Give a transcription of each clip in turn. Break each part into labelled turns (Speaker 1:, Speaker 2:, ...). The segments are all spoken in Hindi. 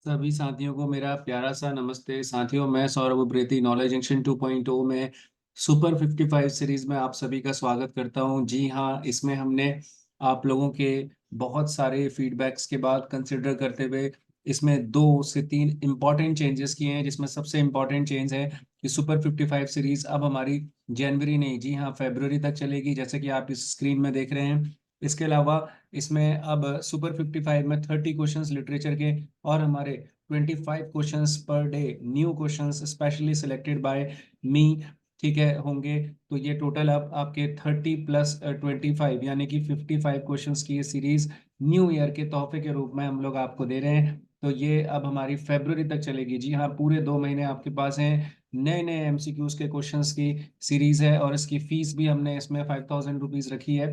Speaker 1: सभी साथियों को मेरा प्यारा सा नमस्ते। साथियों, मैं सौरभ उप्रेती नॉलेज जंक्शन 2.0 में सुपर 55 सीरीज में आप सभी का स्वागत करता हूं। जी हाँ, इसमें हमने आप लोगों के बहुत सारे फीडबैक्स के बाद कंसिडर करते हुए इसमें 2 से 3 इम्पॉर्टेंट चेंजेस किए हैं, जिसमें सबसे इम्पॉर्टेंट चेंज है कि सुपर 55 सीरीज अब हमारी जनवरी नहीं, जी हाँ, फरवरी तक चलेगी, जैसे कि आप इस स्क्रीन में देख रहे हैं। इसके अलावा इसमें अब सुपर 55 में 30 क्वेश्चंस लिटरेचर के और हमारे 25 questions per day new questions specially selected by me, ठीक है, होंगे। तो ये टोटल अब आपके 30 + 25 यानी कि 55 क्वेश्चंस की ये सीरीज न्यू ईयर के तोहफे के रूप में हम लोग आपको दे रहे हैं। तो ये अब हमारी फरवरी तक चलेगी। जी हाँ, पूरे 2 महीने आपके पास हैं। नए नए एमसीक्यूज के क्वेश्चंस की सीरीज है और इसकी फीस भी हमने इसमें 5000 रुपीज रखी है।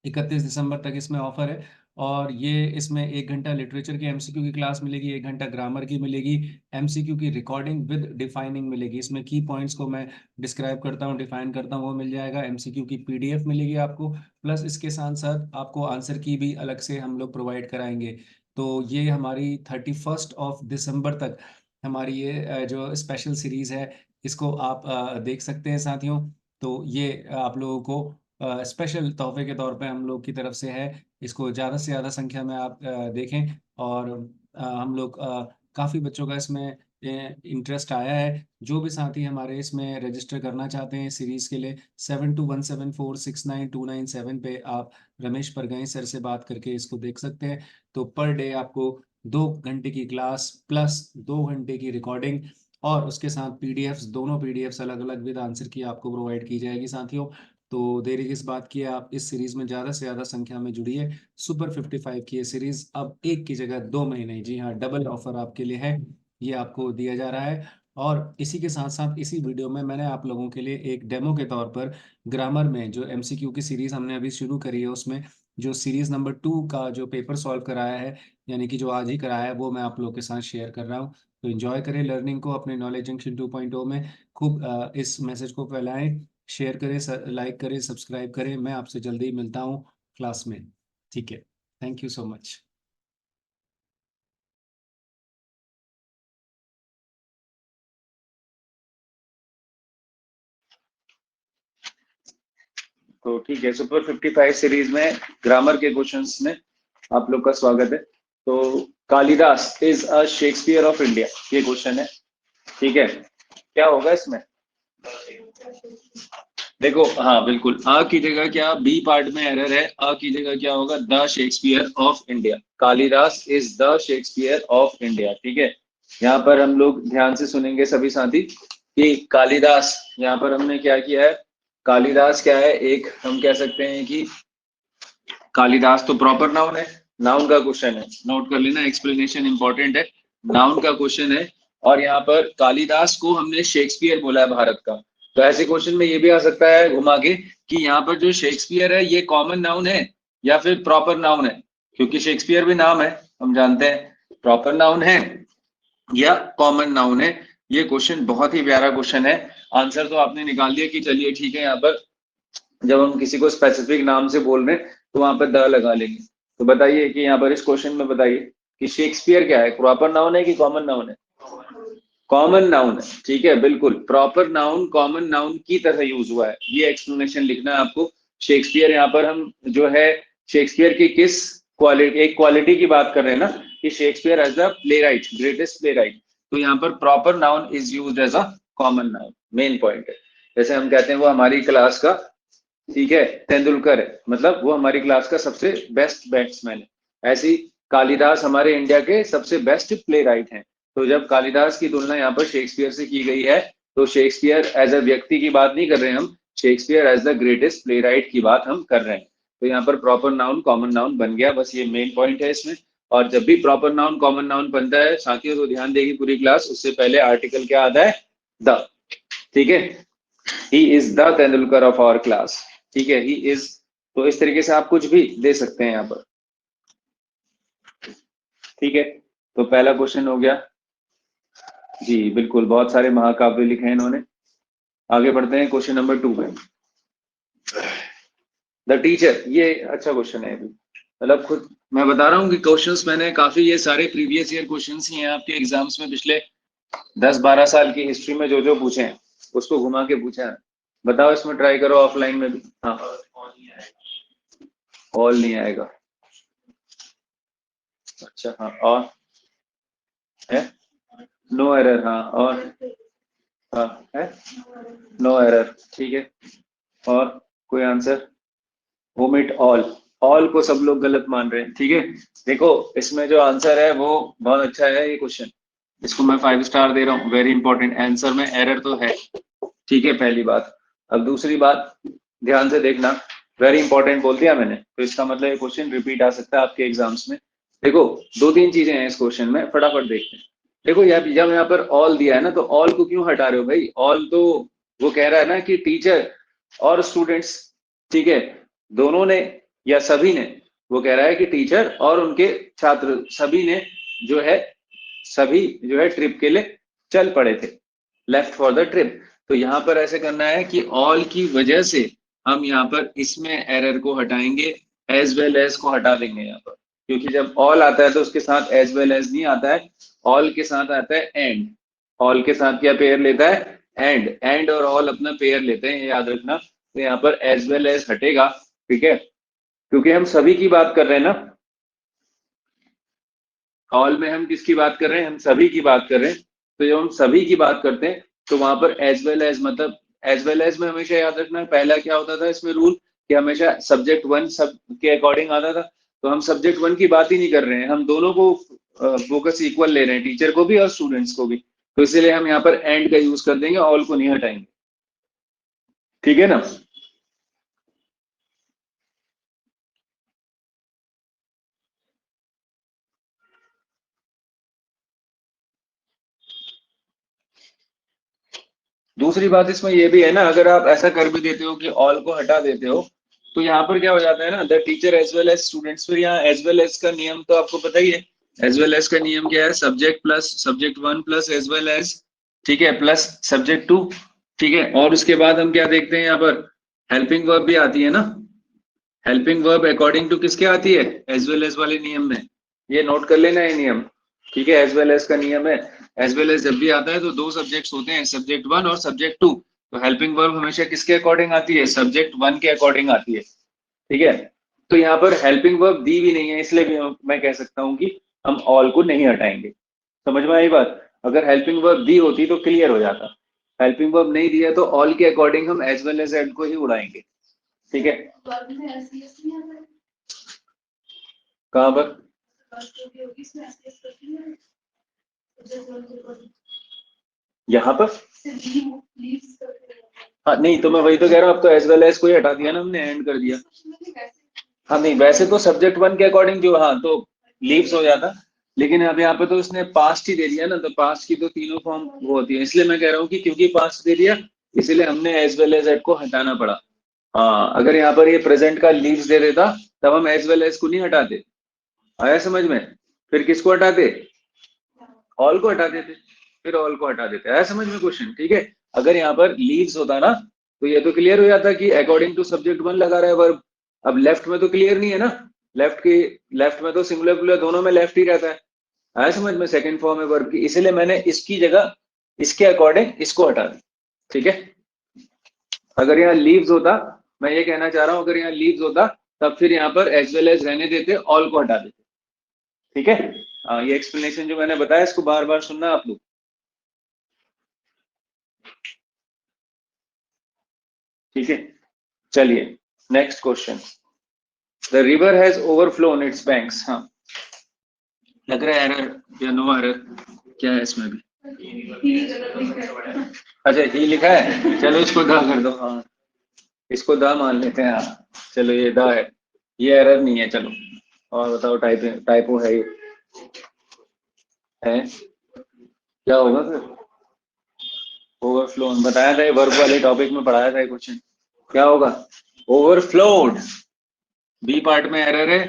Speaker 1: 31 दिसंबर तक इसमें ऑफर है। और ये इसमें 1 घंटा लिटरेचर की एमसीक्यू की क्लास मिलेगी, 1 घंटा ग्रामर की मिलेगी, एमसीक्यू की रिकॉर्डिंग विद डिफाइनिंग मिलेगी। इसमें की पॉइंट्स को मैं डिस्क्राइब करता हूँ, डिफाइन करता हूँ, वो मिल जाएगा। एमसीक्यू की पीडीएफ मिलेगी आपको, प्लस इसके साथ साथ आपको आंसर की भी अलग से हम लोग प्रोवाइड कराएंगे। तो ये हमारी 31 दिसंबर तक हमारी ये जो स्पेशल सीरीज है, इसको आप देख सकते हैं साथियों। तो ये आप लोगों को स्पेशल तोहफे के तौर पे हम लोग की तरफ से है। इसको ज़्यादा से ज़्यादा संख्या में आप देखें। और हम लोग काफ़ी बच्चों का इसमें इंटरेस्ट आया है। जो भी साथी हमारे इसमें रजिस्टर करना चाहते हैं सीरीज़ के लिए, 7217469297 पे आप रमेश परगई सर से बात करके इसको देख सकते हैं। तो पर डे आपको 2 घंटे की क्लास प्लस 2 घंटे की रिकॉर्डिंग और उसके साथ पीडीएफ्स, दोनों पीडीएफ्स अलग अलग विद आंसर की आपको प्रोवाइड की जाएगी साथियों। तो देरी किस बात की है, आप इस सीरीज में ज़्यादा से ज़्यादा संख्या में जुड़िए। सुपर 55 की ये सीरीज अब एक की जगह 2 महीने, जी हाँ, डबल ऑफर आपके लिए है, ये आपको दिया जा रहा है। और इसी के साथ साथ इसी वीडियो में मैंने आप लोगों के लिए एक डेमो के तौर पर ग्रामर में जो एमसीक्यू की सीरीज हमने अभी शुरू करी है, उसमें जो सीरीज नंबर 2 का जो पेपर सॉल्व कराया है, यानी कि जो आज ही कराया है, वो मैं आप लोगों के साथ शेयर कर रहा हूँ। तो एंजॉय करें लर्निंग को अपने नॉलेज जंक्शन 2.0 में। खूब इस मैसेज को फैलाएं, शेयर करें, लाइक करें, सब्सक्राइब करें। मैं आपसे जल्दी ही मिलता हूँ क्लास में। ठीक है, थैंक यू सो मच।
Speaker 2: तो ठीक है, सुपर 55 सीरीज में ग्रामर के क्वेश्चंस में आप लोग का स्वागत है। तो Kalidas is a Shakespeare of India, ये क्वेश्चन है। ठीक है, क्या होगा इसमें? देखो, हाँ बिल्कुल, अ की जगह क्या, बी पार्ट में एरर है। अ की जगह क्या होगा, the Shakespeare of India. Kalidas is the Shakespeare of India. ठीक है, यहाँ पर हम लोग ध्यान से सुनेंगे सभी साथी कि कालिदास, यहाँ पर हमने क्या किया है, कालिदास क्या है, एक हम कह सकते हैं कि कालिदास तो प्रॉपर नाउन है। नाउन का क्वेश्चन है, नोट कर लेना, एक्सप्लेनेशन इंपॉर्टेंट है। नाउन का क्वेश्चन है और यहाँ पर कालिदास को हमने शेक्सपियर बोला है भारत का। तो ऐसे क्वेश्चन में ये भी आ सकता है घुमा के कि यहाँ पर जो शेक्सपियर है ये कॉमन नाउन है या फिर प्रॉपर नाउन है, क्योंकि शेक्सपियर भी नाम है, हम जानते हैं। प्रॉपर नाउन है या कॉमन नाउन है? ये क्वेश्चन बहुत ही प्यारा क्वेश्चन है। आंसर तो आपने निकाल दिया कि चलिए ठीक है, यहाँ पर जब हम किसी को स्पेसिफिक नाम से बोल रहे हैं तो वहां पर द लगा लेंगे। तो बताइए कि यहाँ पर इस क्वेश्चन में बताइए कि शेक्सपियर क्या है, प्रॉपर नाउन है कि कॉमन नाउन है? कॉमन नाउन है। ठीक है, बिल्कुल प्रॉपर नाउन कॉमन नाउन की तरह यूज हुआ है, ये एक्सप्लेनेशन लिखना है आपको। शेक्सपियर यहाँ पर हम जो है शेक्सपियर की किस क्वालिटी, एक क्वालिटी की बात कर रहे हैं ना कि Shakespeare as a playwright, greatest playwright. तो यहाँ पर proper noun is use as a common noun, main point है। जैसे हम कहते हैं वो हमारी क्लास का, ठीक है, तेंदुलकर है, मतलब वो हमारी क्लास का सबसे बेस्ट बैट्समैन है। ऐसे ही कालिदास हमारे इंडिया के सबसे बेस्ट प्ले राइट हैं। तो जब कालिदास की तुलना यहाँ पर शेक्सपियर से की गई है, तो शेक्सपियर एज अ व्यक्ति की बात नहीं कर रहे हैं हम, Shakespeare as the greatest playwright की बात हम कर रहे हैं। तो यहाँ पर प्रॉपर नाउन कॉमन नाउन बन गया, बस ये मेन पॉइंट है इसमें। और जब भी प्रॉपर नाउन कॉमन नाउन बनता है साथियों, तो ध्यान देगी पूरी क्लास, उससे पहले आर्टिकल क्या आता है, द। ठीक है, he is the Tendulkar of our class. ठीक है, ही इज। तो इस तरीके से आप कुछ भी दे सकते हैं यहाँ पर। ठीक है, तो पहला क्वेश्चन हो गया जी, बिल्कुल, बहुत सारे महाकाव्य लिखे हैं इन्होंने। आगे बढ़ते हैं क्वेश्चन नंबर 2 में। द टीचर, ये अच्छा क्वेश्चन है अभी। मतलब खुद मैं बता रहा हूँ कि क्वेश्चंस मैंने काफी, ये सारे प्रीवियस ईयर क्वेश्चंस ही हैं आपके एग्जाम्स में, पिछले 10-12 साल की हिस्ट्री में जो जो पूछे हैं उसको घुमा के पूछा है। बताओ, इसमें ट्राई करो ऑफलाइन में भी। हाँ, ऑल नहीं आएगा। अच्छा, हाँ, और है नो एरर, हाँ, और हाँ है नो एरर, ठीक है। और कोई आंसर? Omit all. ऑल को सब लोग गलत मान रहे हैं, ठीक है। देखो, इसमें जो आंसर है वो बहुत अच्छा है ये क्वेश्चन, इसको मैं 5 स्टार दे रहा हूँ। वेरी इंपॉर्टेंट आंसर में एरर तो है, ठीक है, पहली बात। अब दूसरी बात, ध्यान से देखना, वेरी इंपॉर्टेंट बोल दिया मैंने तो इसका मतलब ये क्वेश्चन रिपीट आ सकता है आपके एग्जाम्स में। देखो, 2-3 चीजें हैं इस क्वेश्चन में, फटाफट देखते हैं। देखो, जब यहाँ पर ऑल दिया है ना, तो ऑल को क्यों हटा रहे हो भाई? ऑल तो वो कह रहा है ना कि टीचर और स्टूडेंट्स, ठीक है, दोनों ने या सभी ने, वो कह रहा है कि टीचर और उनके छात्र सभी ने जो है, सभी जो है ट्रिप के लिए चल पड़े थे, लेफ्ट फॉर द ट्रिप। तो यहाँ पर ऐसे करना है कि ऑल की वजह से हम यहाँ पर इसमें एरर को हटाएंगे, एज वेल एज को हटा देंगे यहाँ पर, क्योंकि जब ऑल आता है तो उसके साथ एज वेल एज नहीं आता है, ऑल के साथ आता है एंड। ऑल के साथ क्या पेयर लेता है? एंड। एंड और ऑल अपना पेयर लेते हैं, ये याद रखना। तो यहाँ पर एज वेल एज हटेगा, ठीक है, क्योंकि हम सभी की बात कर रहे हैं ना। ऑल में हम किसकी बात कर रहे हैं? हम सभी की बात कर रहे हैं। तो जब हम सभी की बात करते हैं तो वहां पर एज वेल एज, मतलब एज वेल एज में हमेशा याद रखना, पहला क्या होता था इसमें रूल, कि हमेशा सब्जेक्ट वन सब के अकॉर्डिंग आता था। तो हम सब्जेक्ट वन की बात ही नहीं कर रहे हैं, हम दोनों को फोकस इक्वल ले रहे हैं, टीचर को भी और स्टूडेंट्स को भी। तो इसलिए हम यहाँ पर एंड का यूज कर देंगे, ऑल को नहीं हटाएंगे, ठीक है ना। दूसरी बात इसमें ये भी है ना, अगर आप ऐसा कर भी देते हो कि ऑल को हटा देते हो, तो यहाँ पर क्या हो जाता है ना, the teacher as well as students. फिर यहाँ एज वेल एज का नियम तो आपको पता ही है। एज वेल एज का नियम क्या है? Subject plus subject one plus as well as, ठीक है, प्लस सब्जेक्ट टू, ठीक है। और उसके बाद हम क्या देखते हैं यहाँ पर? हेल्पिंग वर्ब भी आती है ना। हेल्पिंग वर्ब अकॉर्डिंग टू किसके आती है? एज वेल एज वाले नियम में। ये नोट कर लेना है नियम, ठीक है। एज वेल एज का नियम है, एज वेल एज जब भी आता है तो दो सब्जेक्ट्स होते हैं, सब्जेक्ट वन और सब्जेक्ट टू। तो हेल्पिंग वर्ब हमेशा किसके अकॉर्डिंग आती है? सब्जेक्ट वन के अकॉर्डिंग आती है, ठीक है। तो यहाँ पर हेल्पिंग वर्ब दी भी नहीं है, इसलिए भी मैं कह सकता हूँ कि हम ऑल को नहीं हटाएंगे। समझ में आई बात? अगर हेल्पिंग वर्ब दी होती तो क्लियर हो जाता। हेल्पिंग वर्ब नहीं दिया तो ऑल के अकॉर्डिंग हम एज वेल एज एड को ही उड़ाएंगे, ठीक है। कहाँ पर? यहाँ पर? हाँ, नहीं तो मैं वही तो कह रहा हूँ, अब तो एज वेल एज को ही हटा दिया ना हमने, एंड कर दिया। हाँ, नहीं वैसे तो सब्जेक्ट वन के अकॉर्डिंग जो, हाँ, तो लीव्स हो जाता, लेकिन अब यहाँ पे तो उसने पास्ट ही दे दिया ना, तो पास्ट की तो तीनों फॉर्म वो होती है, इसलिए मैं कह रहा हूँ कि क्योंकि पास्ट दे दिया इसीलिए हमने एज वेल एज एड को हटाना पड़ा। हाँ, अगर यहाँ पर ये प्रेजेंट का लीव्स दे देता तब हम एज वेल एज को नहीं हटाते। आया समझ में? फिर किसको हटाते? ऑल को हटा देते, फिर ऑल को हटा देते। आया समझ में क्वेश्चन? ठीक है। अगर यहाँ पर लीव्स होता ना, तो ये तो क्लियर हो जाता कि अकॉर्डिंग टू सब्जेक्ट वन लगा रहा है वर्ब। अब लेफ्ट में तो क्लियर नहीं है ना, लेफ्ट में तो सिंगुलर प्लूरल दोनों में लेफ्ट ही रहता है। आया समझ में? सेकंड फॉर्म है वर्ब की, इसीलिए मैंने इसकी जगह इसके अकॉर्डिंग इसको हटा दी, ठीक है। अगर यहाँ लीव्स होता, मैं ये कहना चाह रहा हूँ, अगर यहाँ लीव्स होता तब फिर यहाँ पर एज वेल एज रहने देते, ऑल को हटा देते, ठीक है। ये एक्सप्लेनेशन जो मैंने बताया इसको बार बार सुनना आप लोग, ठीक है। चलिए, next question. The river has overflown its banks. हाँ, लग रहा है एरर या नो एरर, क्या है इसमें भी? अच्छा, ही लिखा है, चलो इसको द कर दो। हाँ, इसको द मान लेते हैं। हाँ, चलो ये द है, ये एरर नहीं है। चलो और बताओ, टाइपो है ये? है, क्या होगा फिर? ओवरफ्लोन बताया था, वर्ब वाले टॉपिक में पढ़ाया था क्वेश्चन, क्या होगा? ओवरफ्लोड। बी पार्ट में एरर है,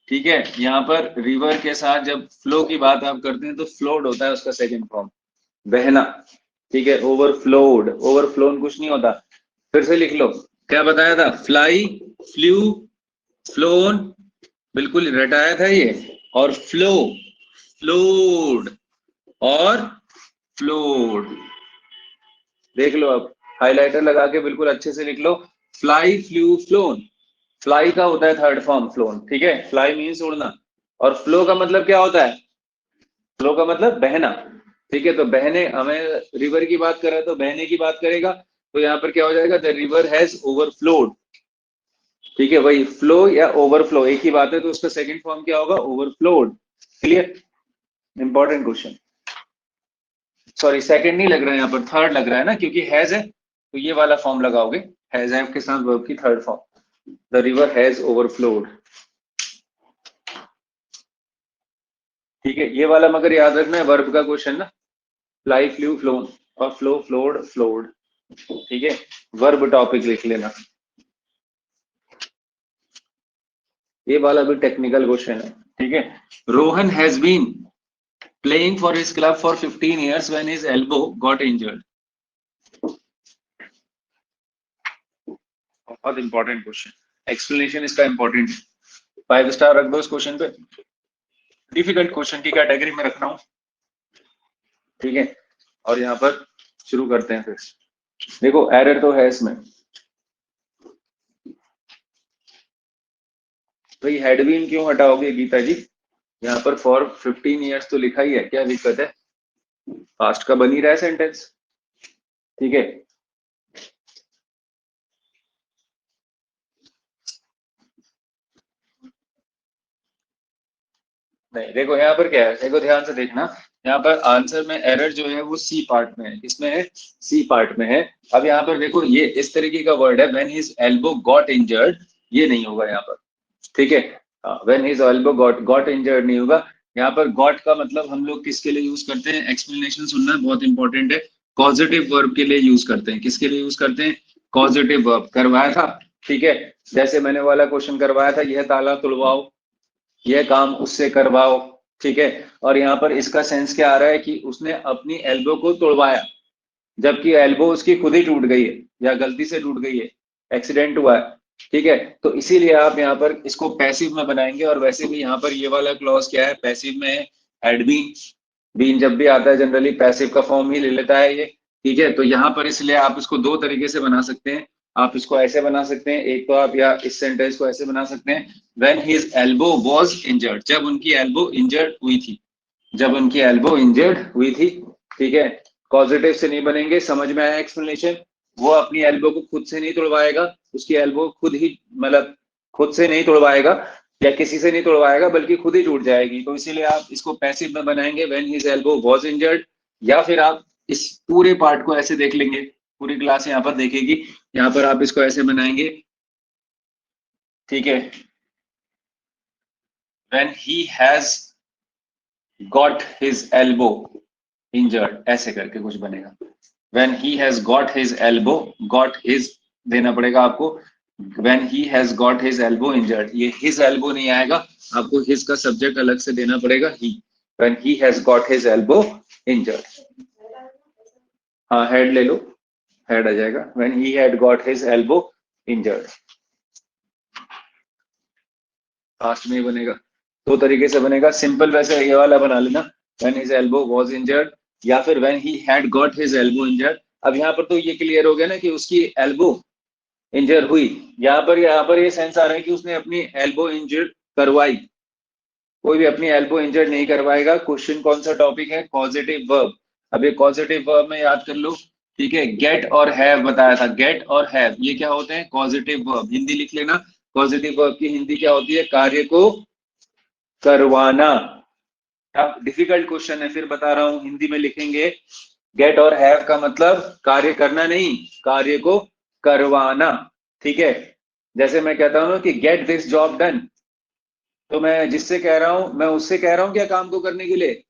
Speaker 2: ठीक है। यहाँ पर रिवर के साथ जब फ्लो की बात आप करते हैं तो फ्लोड होता है उसका सेकंड फॉर्म, बहना, ठीक है। ओवरफ्लोड, ओवरफ्लोन कुछ नहीं होता। फिर से लिख लो, क्या बताया था? फ्लाई, फ्लू, फ्लोन, बिल्कुल रटाया था ये। और फ्लो, फ्लोड, और फ्लोड। देख लो अब, हाइलाइटर लगा के बिल्कुल अच्छे से लिख लो। Fly, flew, flown. फ्लाई का होता है थर्ड फॉर्म फ्लोन, ठीक है, फ्लाई मीन्स उड़ना। और फ्लो का मतलब क्या होता है? फ्लो का मतलब बहना, ठीक है। तो बहने, हमें रिवर की बात कर रहा है तो बहने की बात करेगा, तो यहाँ पर क्या हो जाएगा? द रिवर हैज ओवरफ्लोड, ठीक है। वही फ्लो या ओवरफ्लो एक ही बात है, तो उसका सेकंड फॉर्म क्या होगा? Overflowed. Clear? Important question. Sorry, second नहीं लग रहा है यहाँ पर, थर्ड लग रहा है ना, क्योंकि हैज है तो ये वाला फॉर्म लगाओगे, हैज है के साथ वर्ब की third form, the river has overflowed, ठीक है। ये वाला मगर याद रखना है, वर्ब का क्वेश्चन ना, फ्लाई, फ्लू, फ्लोन, और फ्लो, फ्लोड, फ्लोड, ठीक है। वर्ब टॉपिक लिख लेना। ये वाला भी टेक्निकल क्वेश्चन है, ठीक है। Rohan has been playing for his club for 15 years when his elbow got injured। बहुत इंपॉर्टेंट क्वेश्चन, एक्सप्लेनेशन इसका इंपॉर्टेंट। 5 स्टार रख दो इस क्वेश्चन पे। डिफिकल्ट क्वेश्चन की कैटेगरी में रख रहा हूं, ठीक है। और यहाँ पर शुरू करते हैं फिर। देखो एरर तो है इसमें, तो ये हेडविन क्यों हटाओगे गीता जी? यहाँ पर फॉर 15 years तो लिखा ही है, क्या दिक्कत है? पास्ट का बन ही रहा है सेंटेंस, ठीक है। नहीं, देखो यहाँ पर क्या है, देखो ध्यान से देखना। यहाँ पर आंसर में एरर जो है वो सी पार्ट में है, किसमें है? सी पार्ट में है। अब यहाँ पर देखो, ये इस तरीके का वर्ड है, when his elbow got injured, ये नहीं होगा यहाँ पर, ठीक है। When his elbow got injured नहीं होगा। यहाँ पर गॉट का मतलब हम लोग किसके लिए यूज करते हैं? एक्सप्लेनेशन सुनना बहुत इंपॉर्टेंट है। कॉजेटिव वर्ब के लिए यूज करते हैं। किसके लिए यूज करते हैं? Causative verb. करवाया था, ठीक है। जैसे मैंने वाला क्वेश्चन करवाया था, यह ताला तुड़वाओ, यह काम उससे करवाओ, ठीक है। और यहाँ पर इसका सेंस क्या आ रहा है कि उसने अपनी एल्बो को तोड़वाया, जबकि एल्बो उसकी खुद ही टूट गई है या गलती से टूट गई है, एक्सीडेंट हुआ है, ठीक है। तो इसीलिए आप यहाँ पर इसको पैसिव में बनाएंगे। और वैसे भी यहाँ पर ये वाला क्लॉज क्या है? पैसिव में है, हैड बीन। बीन जब भी आता है जनरली पैसिव का फॉर्म ही ले लेता है ये, ठीक है। तो यहाँ पर इसलिए आप इसको दो तरीके से बना सकते हैं। आप इसको ऐसे बना सकते हैं, एक तो आप या इस सेंटेंस को ऐसे बना सकते हैं, when his elbow was injured, जब उनकी एल्बो इंजर्ड हुई थी, जब उनकी एल्बो इंजर्ड हुई थी, ठीक है। पॉजिटिव से नहीं बनेंगे, समझ में आया एक्सप्लेनेशन? वो अपनी एल्बो को खुद से नहीं तोड़वाएगा, उसकी एल्बो खुद ही, मतलब खुद से नहीं तोड़वाएगा या किसी से नहीं तोड़वाएगा, बल्कि खुद ही टूट जाएगी। तो इसीलिए आप इसको पैसिव में बनाएंगे, when his elbow was injured. या फिर आप इस पूरे पार्ट को ऐसे देख लेंगे, पूरी क्लास यहाँ पर देखेगी, यहाँ पर आप इसको ऐसे बनाएंगे, ठीक है। When he has got his elbow injured, ऐसे करके कुछ बनेगा। when he has got his elbow, got his देना पड़ेगा आपको, when he has got his elbow injured, ये his elbow नहीं आएगा, आपको his का सब्जेक्ट अलग से देना पड़ेगा he, when he has got his elbow injured। हाँ head ले लो, head आ जाएगा, when he had got his elbow injured। Fast में ही बनेगा, दो तरीके से बनेगा। सिंपल वैसे ये वाला बना लेना, when his elbow was injured, या फिर when he had got his elbow injured। अब यहाँ पर तो ये क्लियर हो गया ना कि उसकी एल्बो इंजर हुई। यहाँ पर ये सेंस आ रहा है कि उसने अपनी एल्बो इंजर करवाई। कोई भी अपनी एल्बो इंजर नहीं करवाएगा। क्वेश्चन कौन सा टॉपिक है? Positive verb. अब ये पॉजिटिव वर्ब में याद कर लो, ठीक है। गेट और हैव बताया था, गेट और हैव ये क्या होते हैं? Positive verb. हिंदी लिख लेना, पॉजिटिव वर्ब की हिंदी क्या होती है? कार्य को करवाना। अब डिफिकल्ट क्वेश्चन है, फिर बता रहा हूं, हिंदी में लिखेंगे। गेट और हैव का मतलब कार्य करना नहीं, कार्य को करवाना, ठीक है। जैसे मैं कहता हूं ना कि गेट दिस जॉब डन, तो मैं जिससे कह रहा हूं, मैं उससे कह रहा हूं क्या काम को करने के लिए?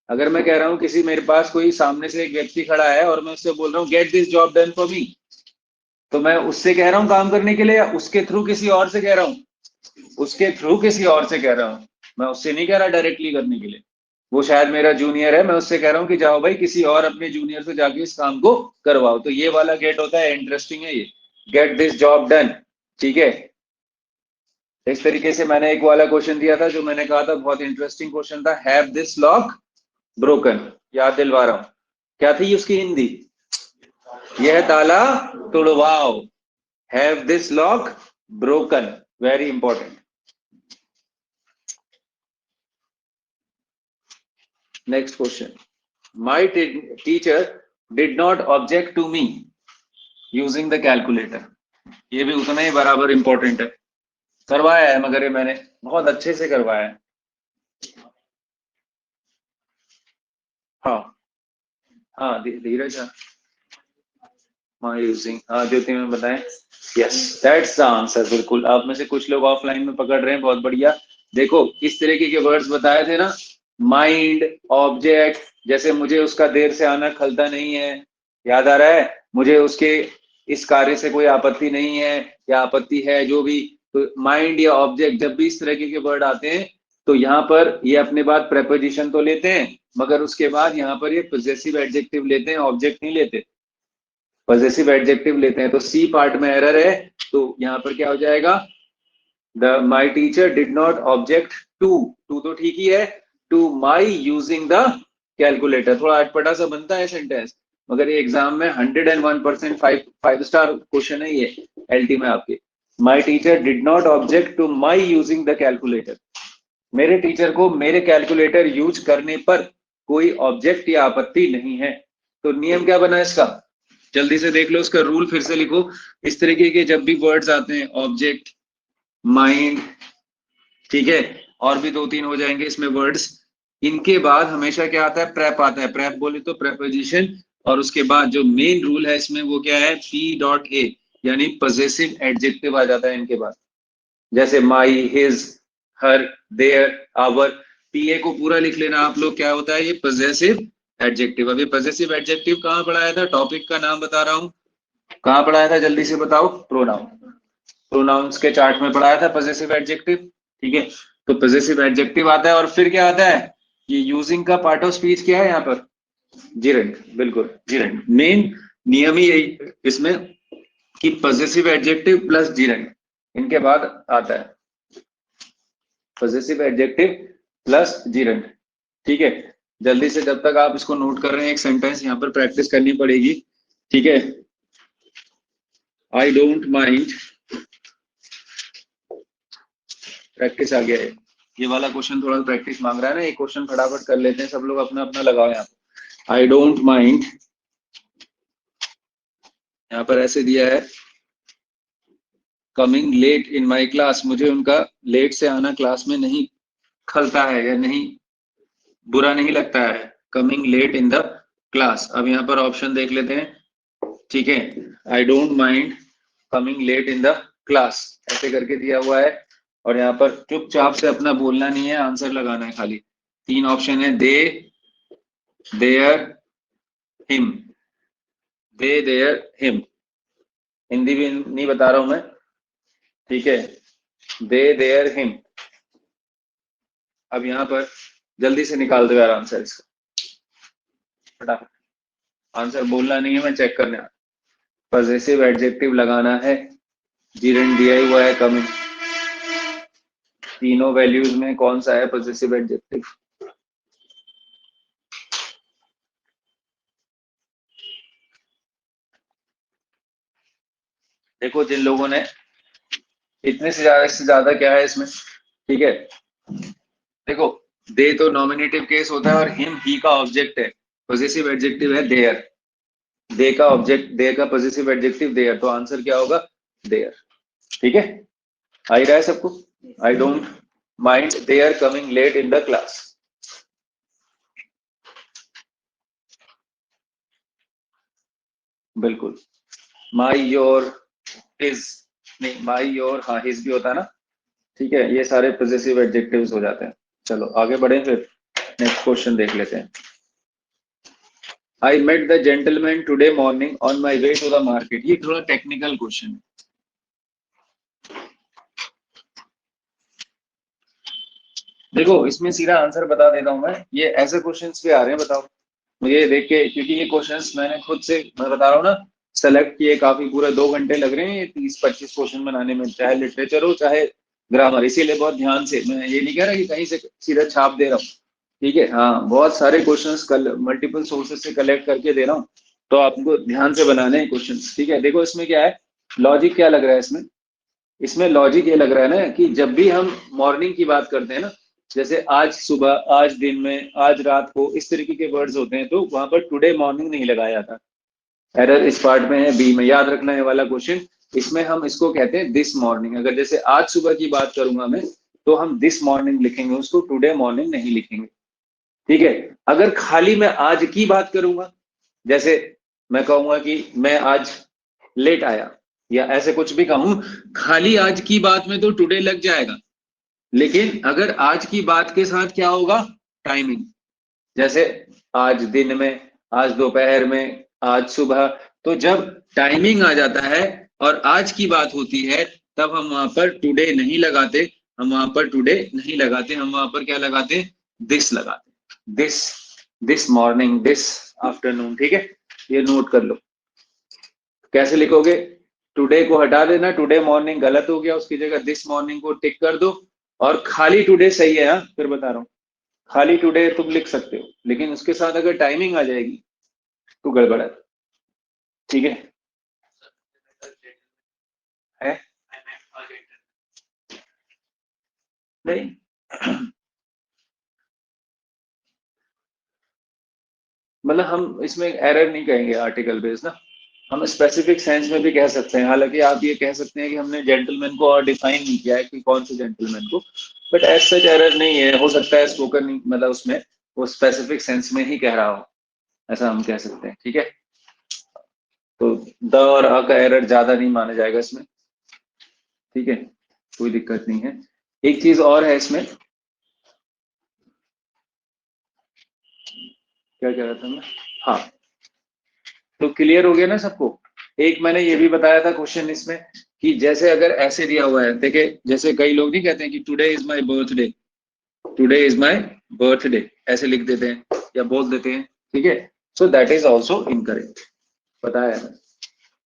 Speaker 2: अगर मैं कह रहा हूं किसी, मेरे पास कोई सामने से एक व्यक्ति खड़ा है और मैं उससे बोल रहा हूँ get this job done for me, तो मैं उससे कह रहा हूँ काम करने के लिए या उसके थ्रू किसी और से कह रहा हूँ? उसके थ्रू किसी और से कह रहा हूँ, मैं उससे नहीं कह रहा डायरेक्टली करने के लिए। वो शायद मेरा जूनियर है, मैं उससे कह रहा हूँ कि जाओ भाई किसी और अपने जूनियर से जाके इस काम को करवाओ। तो ये वाला गेट होता है, इंटरेस्टिंग है ये, गेट दिस जॉब डन, ठीक है। इस तरीके से मैंने एक वाला क्वेश्चन दिया था जो मैंने कहा था बहुत इंटरेस्टिंग क्वेश्चन था, हैव दिस लॉक ब्रोकन, याद दिलवा रहा हूं, क्या थी उसकी हिंदी, यह ताला तोड़वाओ, have this lock broken, very important. Next question, my teacher did not object to me using the calculator, ये भी उतना ही बराबर इंपॉर्टेंट है, करवाया है मगर ये मैंने बहुत अच्छे से करवाया है। हाँ हाँ धीरज, हाँ यूजिंग, हाँ ज्योति में बताएं, यस दैट्स द आंसर। बिल्कुल, आप में से कुछ लोग ऑफलाइन में पकड़ रहे हैं, बहुत बढ़िया। देखो इस तरीके के वर्ड्स बताए थे ना, माइंड, ऑब्जेक्ट, जैसे मुझे उसका देर से आना खलता नहीं है, याद आ रहा है, मुझे उसके इस कार्य से कोई आपत्ति नहीं है या आपत्ति है जो भी, तो माइंड या ऑब्जेक्ट जब भी इस तरीके के वर्ड आते हैं तो यहाँ पर ये अपने बाद प्रेपोजिशन तो लेते हैं मगर उसके बाद यहाँ पर ये पोजेसिव एडजेक्टिव लेते हैं, ऑब्जेक्ट नहीं लेते, पॉजिटिव एडजेक्टिव लेते हैं। तो सी पार्ट में एरर है, तो यहाँ पर क्या हो जाएगा, the my teacher did not object to तो ठीक ही है, to my using the calculator, थोड़ा अटपटा सा बनता है सेंटेंस मगर ये एग्जाम में 101% 5 स्टार क्वेश्चन है ये एलटी में आपके। My teacher did not object to my using the calculator, मेरे टीचर को मेरे कैलकुलेटर यूज करने पर कोई ऑब्जेक्ट या आपत्ति नहीं है। तो नियम क्या बना इसका, जल्दी से देख लो, उसका रूल फिर से लिखो। इस तरीके के जब भी वर्ड्स आते हैं, ऑब्जेक्ट, माइंड, ठीक है, और भी 2-3 हो जाएंगे इसमें वर्ड्स, इनके बाद हमेशा क्या आता है, प्रेप आता है, प्रेप बोले तो प्रेपोजिशन, और उसके बाद जो मेन रूल है इसमें वो क्या है, पी डॉट ए, यानी पॉजेसिव एडजेक्टिव आ जाता है इनके बाद, जैसे माई, हिज, हर, देयर, आवर, पीए को पूरा लिख लेना आप लोग, क्या होता है ये पॉजेसिव एडजेक्टिव। अभी पॉजेसिव एडजेक्टिव कहाँ पढ़ाया था, टॉपिक का नाम बता रहा हूँ, कहाँ पढ़ाया था जल्दी से बताओ, प्रोनाउन, प्रोनाउंस के चार्ट में पढ़ाया था पॉजेसिव एडजेक्टिव, ठीक है। तो पॉजेसिव एडजेक्टिव आता है और फिर क्या आता है, ये यूजिंग का पार्ट ऑफ स्पीच क्या है यहाँ पर, जिरेंट, बिल्कुल जिरेंट, मेन नियम ही यही इसमें कि पॉजेसिव एडजेक्टिव प्लस जिरेंट, इनके बाद आता है पॉजेसिव एडजेक्टिव प्लस जिरेंट, ठीक है। जल्दी से जब तक आप इसको नोट कर रहे हैं, एक सेंटेंस यहाँ पर प्रैक्टिस करनी पड़ेगी, ठीक है। आई डोंट माइंड, प्रैक्टिस आ गया है, ये वाला क्वेश्चन थोड़ा प्रैक्टिस मांग रहा है ना, एक क्वेश्चन फटाफट कर लेते हैं सब लोग, अपना अपना लगाओ यहाँ पर। आई डोंट माइंड, यहाँ पर ऐसे दिया है, coming late in my class, मुझे उनका लेट से आना क्लास में नहीं खलता है या नहीं बुरा नहीं लगता है, coming late in the class. अब यहाँ पर ऑप्शन देख लेते हैं, ठीक है, I don't mind coming late in the class, ऐसे करके दिया हुआ है, और यहाँ पर चुपचाप से अपना बोलना नहीं है, आंसर लगाना है खाली। 3 ऑप्शन है, they, their, him, they, their, him, Hindi भी नहीं बता रहा हूं मैं, ठीक है, दे, देयर, हिम। अब यहाँ पर जल्दी से निकाल दो यार आंसर इसका, फटाफट, आंसर बोलना नहीं है, मैं चेक करने, पॉजेसिव एडजेक्टिव लगाना है, जीरेंट दिया ही हुआ है, कमिंग, तीनों वैल्यूज में कौन सा है पॉजेसिव एडजेक्टिव, देखो जिन लोगों ने इतने से ज्यादा क्या है इसमें, ठीक है, देखो दे तो नॉमिनेटिव केस होता है और हिम ही का ऑब्जेक्ट है, पॉजेसिव एडजेक्टिव है देयर, दे का ऑब्जेक्ट, दे का पॉजेसिव एडजेक्टिव देयर, तो आंसर क्या होगा, देयर, ठीक है, आ ही रहा है सबको, I don't mind their coming late in the class, बिल्कुल, माई योर, हिज, नहीं माई योर, हाँ हिज भी होता है ना, ठीक है, ये सारे पॉजेसिव एडजेक्टिव्स हो जाते हैं। चलो आगे बढ़े, फिर नेक्स्ट क्वेश्चन देख लेते हैं। I met the gentleman today morning on my way to the market, ये थोड़ा टेक्निकल क्वेश्चन है, देखो इसमें सीधा आंसर बता देता हूं मैं, ये ऐसे क्वेश्चंस भी आ रहे हैं, बताओ मुझे देख के, क्योंकि ये क्वेश्चंस मैंने खुद से, मैं बता रहा हूँ ना, सेलेक्ट किए, काफी पूरे 2 घंटे लग रहे हैं ये 30-25 क्वेश्चन बनाने में, चाहे लिटरेचर हो चाहे ग्रामर, इसीलिए बहुत ध्यान से, मैं ये नहीं कह रहा कि कहीं से सीधा छाप दे रहा हूँ, ठीक है, हाँ बहुत सारे क्वेश्चंस कल मल्टीपल सोर्सेस से कलेक्ट करके दे रहा हूँ, तो आपको ध्यान से बनाने हैं क्वेश्चंस, ठीक है। देखो इसमें क्या है, लॉजिक क्या लग रहा है इसमें, इसमें लॉजिक ये लग रहा है ना कि जब भी हम मॉर्निंग की बात करते हैं ना, जैसे आज सुबह, आज दिन में, आज रात को, इस तरीके के वर्ड्स होते हैं, तो वहां पर टुडे मॉर्निंग नहीं लगाया जाता। एरर इस पार्ट में है, बी में, याद रखना है वाला क्वेश्चन। इसमें हम इसको कहते हैं दिस मॉर्निंग, अगर जैसे आज सुबह की बात करूंगा मैं, तो हम दिस मॉर्निंग लिखेंगे, उसको टुडे मॉर्निंग नहीं लिखेंगे, ठीक है। अगर खाली मैं आज की बात करूंगा, जैसे मैं कहूंगा कि मैं आज लेट आया, या ऐसे कुछ भी कहूं, खाली आज की बात में तो टुडे लग जाएगा, लेकिन अगर आज की बात के साथ क्या होगा, टाइमिंग, जैसे आज दिन में, आज दोपहर में, आज सुबह, तो जब टाइमिंग आ जाता है और आज की बात होती है, तब हम वहां पर टुडे नहीं लगाते, हम वहां पर टुडे नहीं लगाते, हम वहां पर क्या लगाते, दिस लगाते, दिस मॉर्निंग, दिस आफ्टरनून, ठीक है, ये नोट कर लो। कैसे लिखोगे, टुडे को हटा देना, टुडे मॉर्निंग गलत हो गया, उसकी जगह दिस मॉर्निंग को टिक कर दो, और खाली टुडे सही है, हाँ फिर बता रहा हूँ, खाली टुडे तुम लिख सकते हो, लेकिन उसके साथ अगर टाइमिंग आ जाएगी तो गड़बड़ है, ठीक है नहीं। मतलब हम इसमें एरर नहीं कहेंगे आर्टिकल बेस ना, हम स्पेसिफिक सेंस में भी कह सकते हैं, हालांकि आप ये कह सकते हैं कि हमने जेंटलमैन को और डिफाइन नहीं किया है कि कौन से जेंटलमैन को, बट एज सच एरर नहीं है, हो सकता है स्पोकन मतलब उसमें वो स्पेसिफिक सेंस में ही कह रहा हो, ऐसा हम कह सकते हैं, ठीक है। तो द और अ का एरर ज्यादा नहीं माना जाएगा इसमें, ठीक है, कोई दिक्कत नहीं है। एक चीज और है इसमें, क्या कह रहा था मैं, हाँ, तो क्लियर हो गया ना सबको। एक मैंने ये भी बताया था क्वेश्चन इसमें, कि जैसे अगर ऐसे दिया हुआ है, देखिए जैसे कई लोग नहीं कहते हैं कि today is my birthday, today is my birthday, ऐसे लिख देते हैं या बोल देते हैं, ठीक है, so that is also incorrect, बताया है,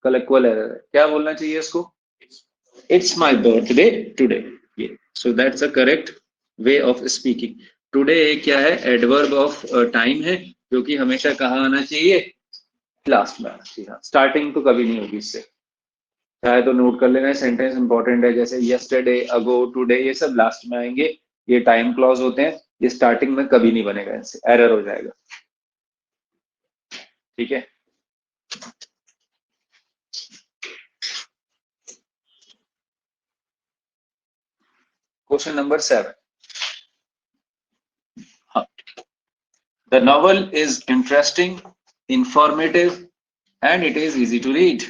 Speaker 2: कलेक्वल एरर है, क्या बोलना चाहिए इसको, इट्स माय बर्थडे टुडे, ये, so that's a correct way of speaking. Today क्या है, एडवर्ब ऑफ टाइम है, जो कि हमेशा कहाँ आना चाहिए, लास्ट में आना चाहिए, स्टार्टिंग तो कभी नहीं होगी इससे, चाहे तो नोट कर लेना, सेंटेंस इंपॉर्टेंट है, जैसे यस्टरडे, अगो, टुडे, ये सब लास्ट में आएंगे, ये टाइम क्लॉज होते हैं, ये स्टार्टिंग में कभी नहीं बनेगा, इनसे एरर हो जाएगा, ठीक है। क्वेश्चन नंबर 7, हाँ, the novel is interesting, informative and it is easy to read.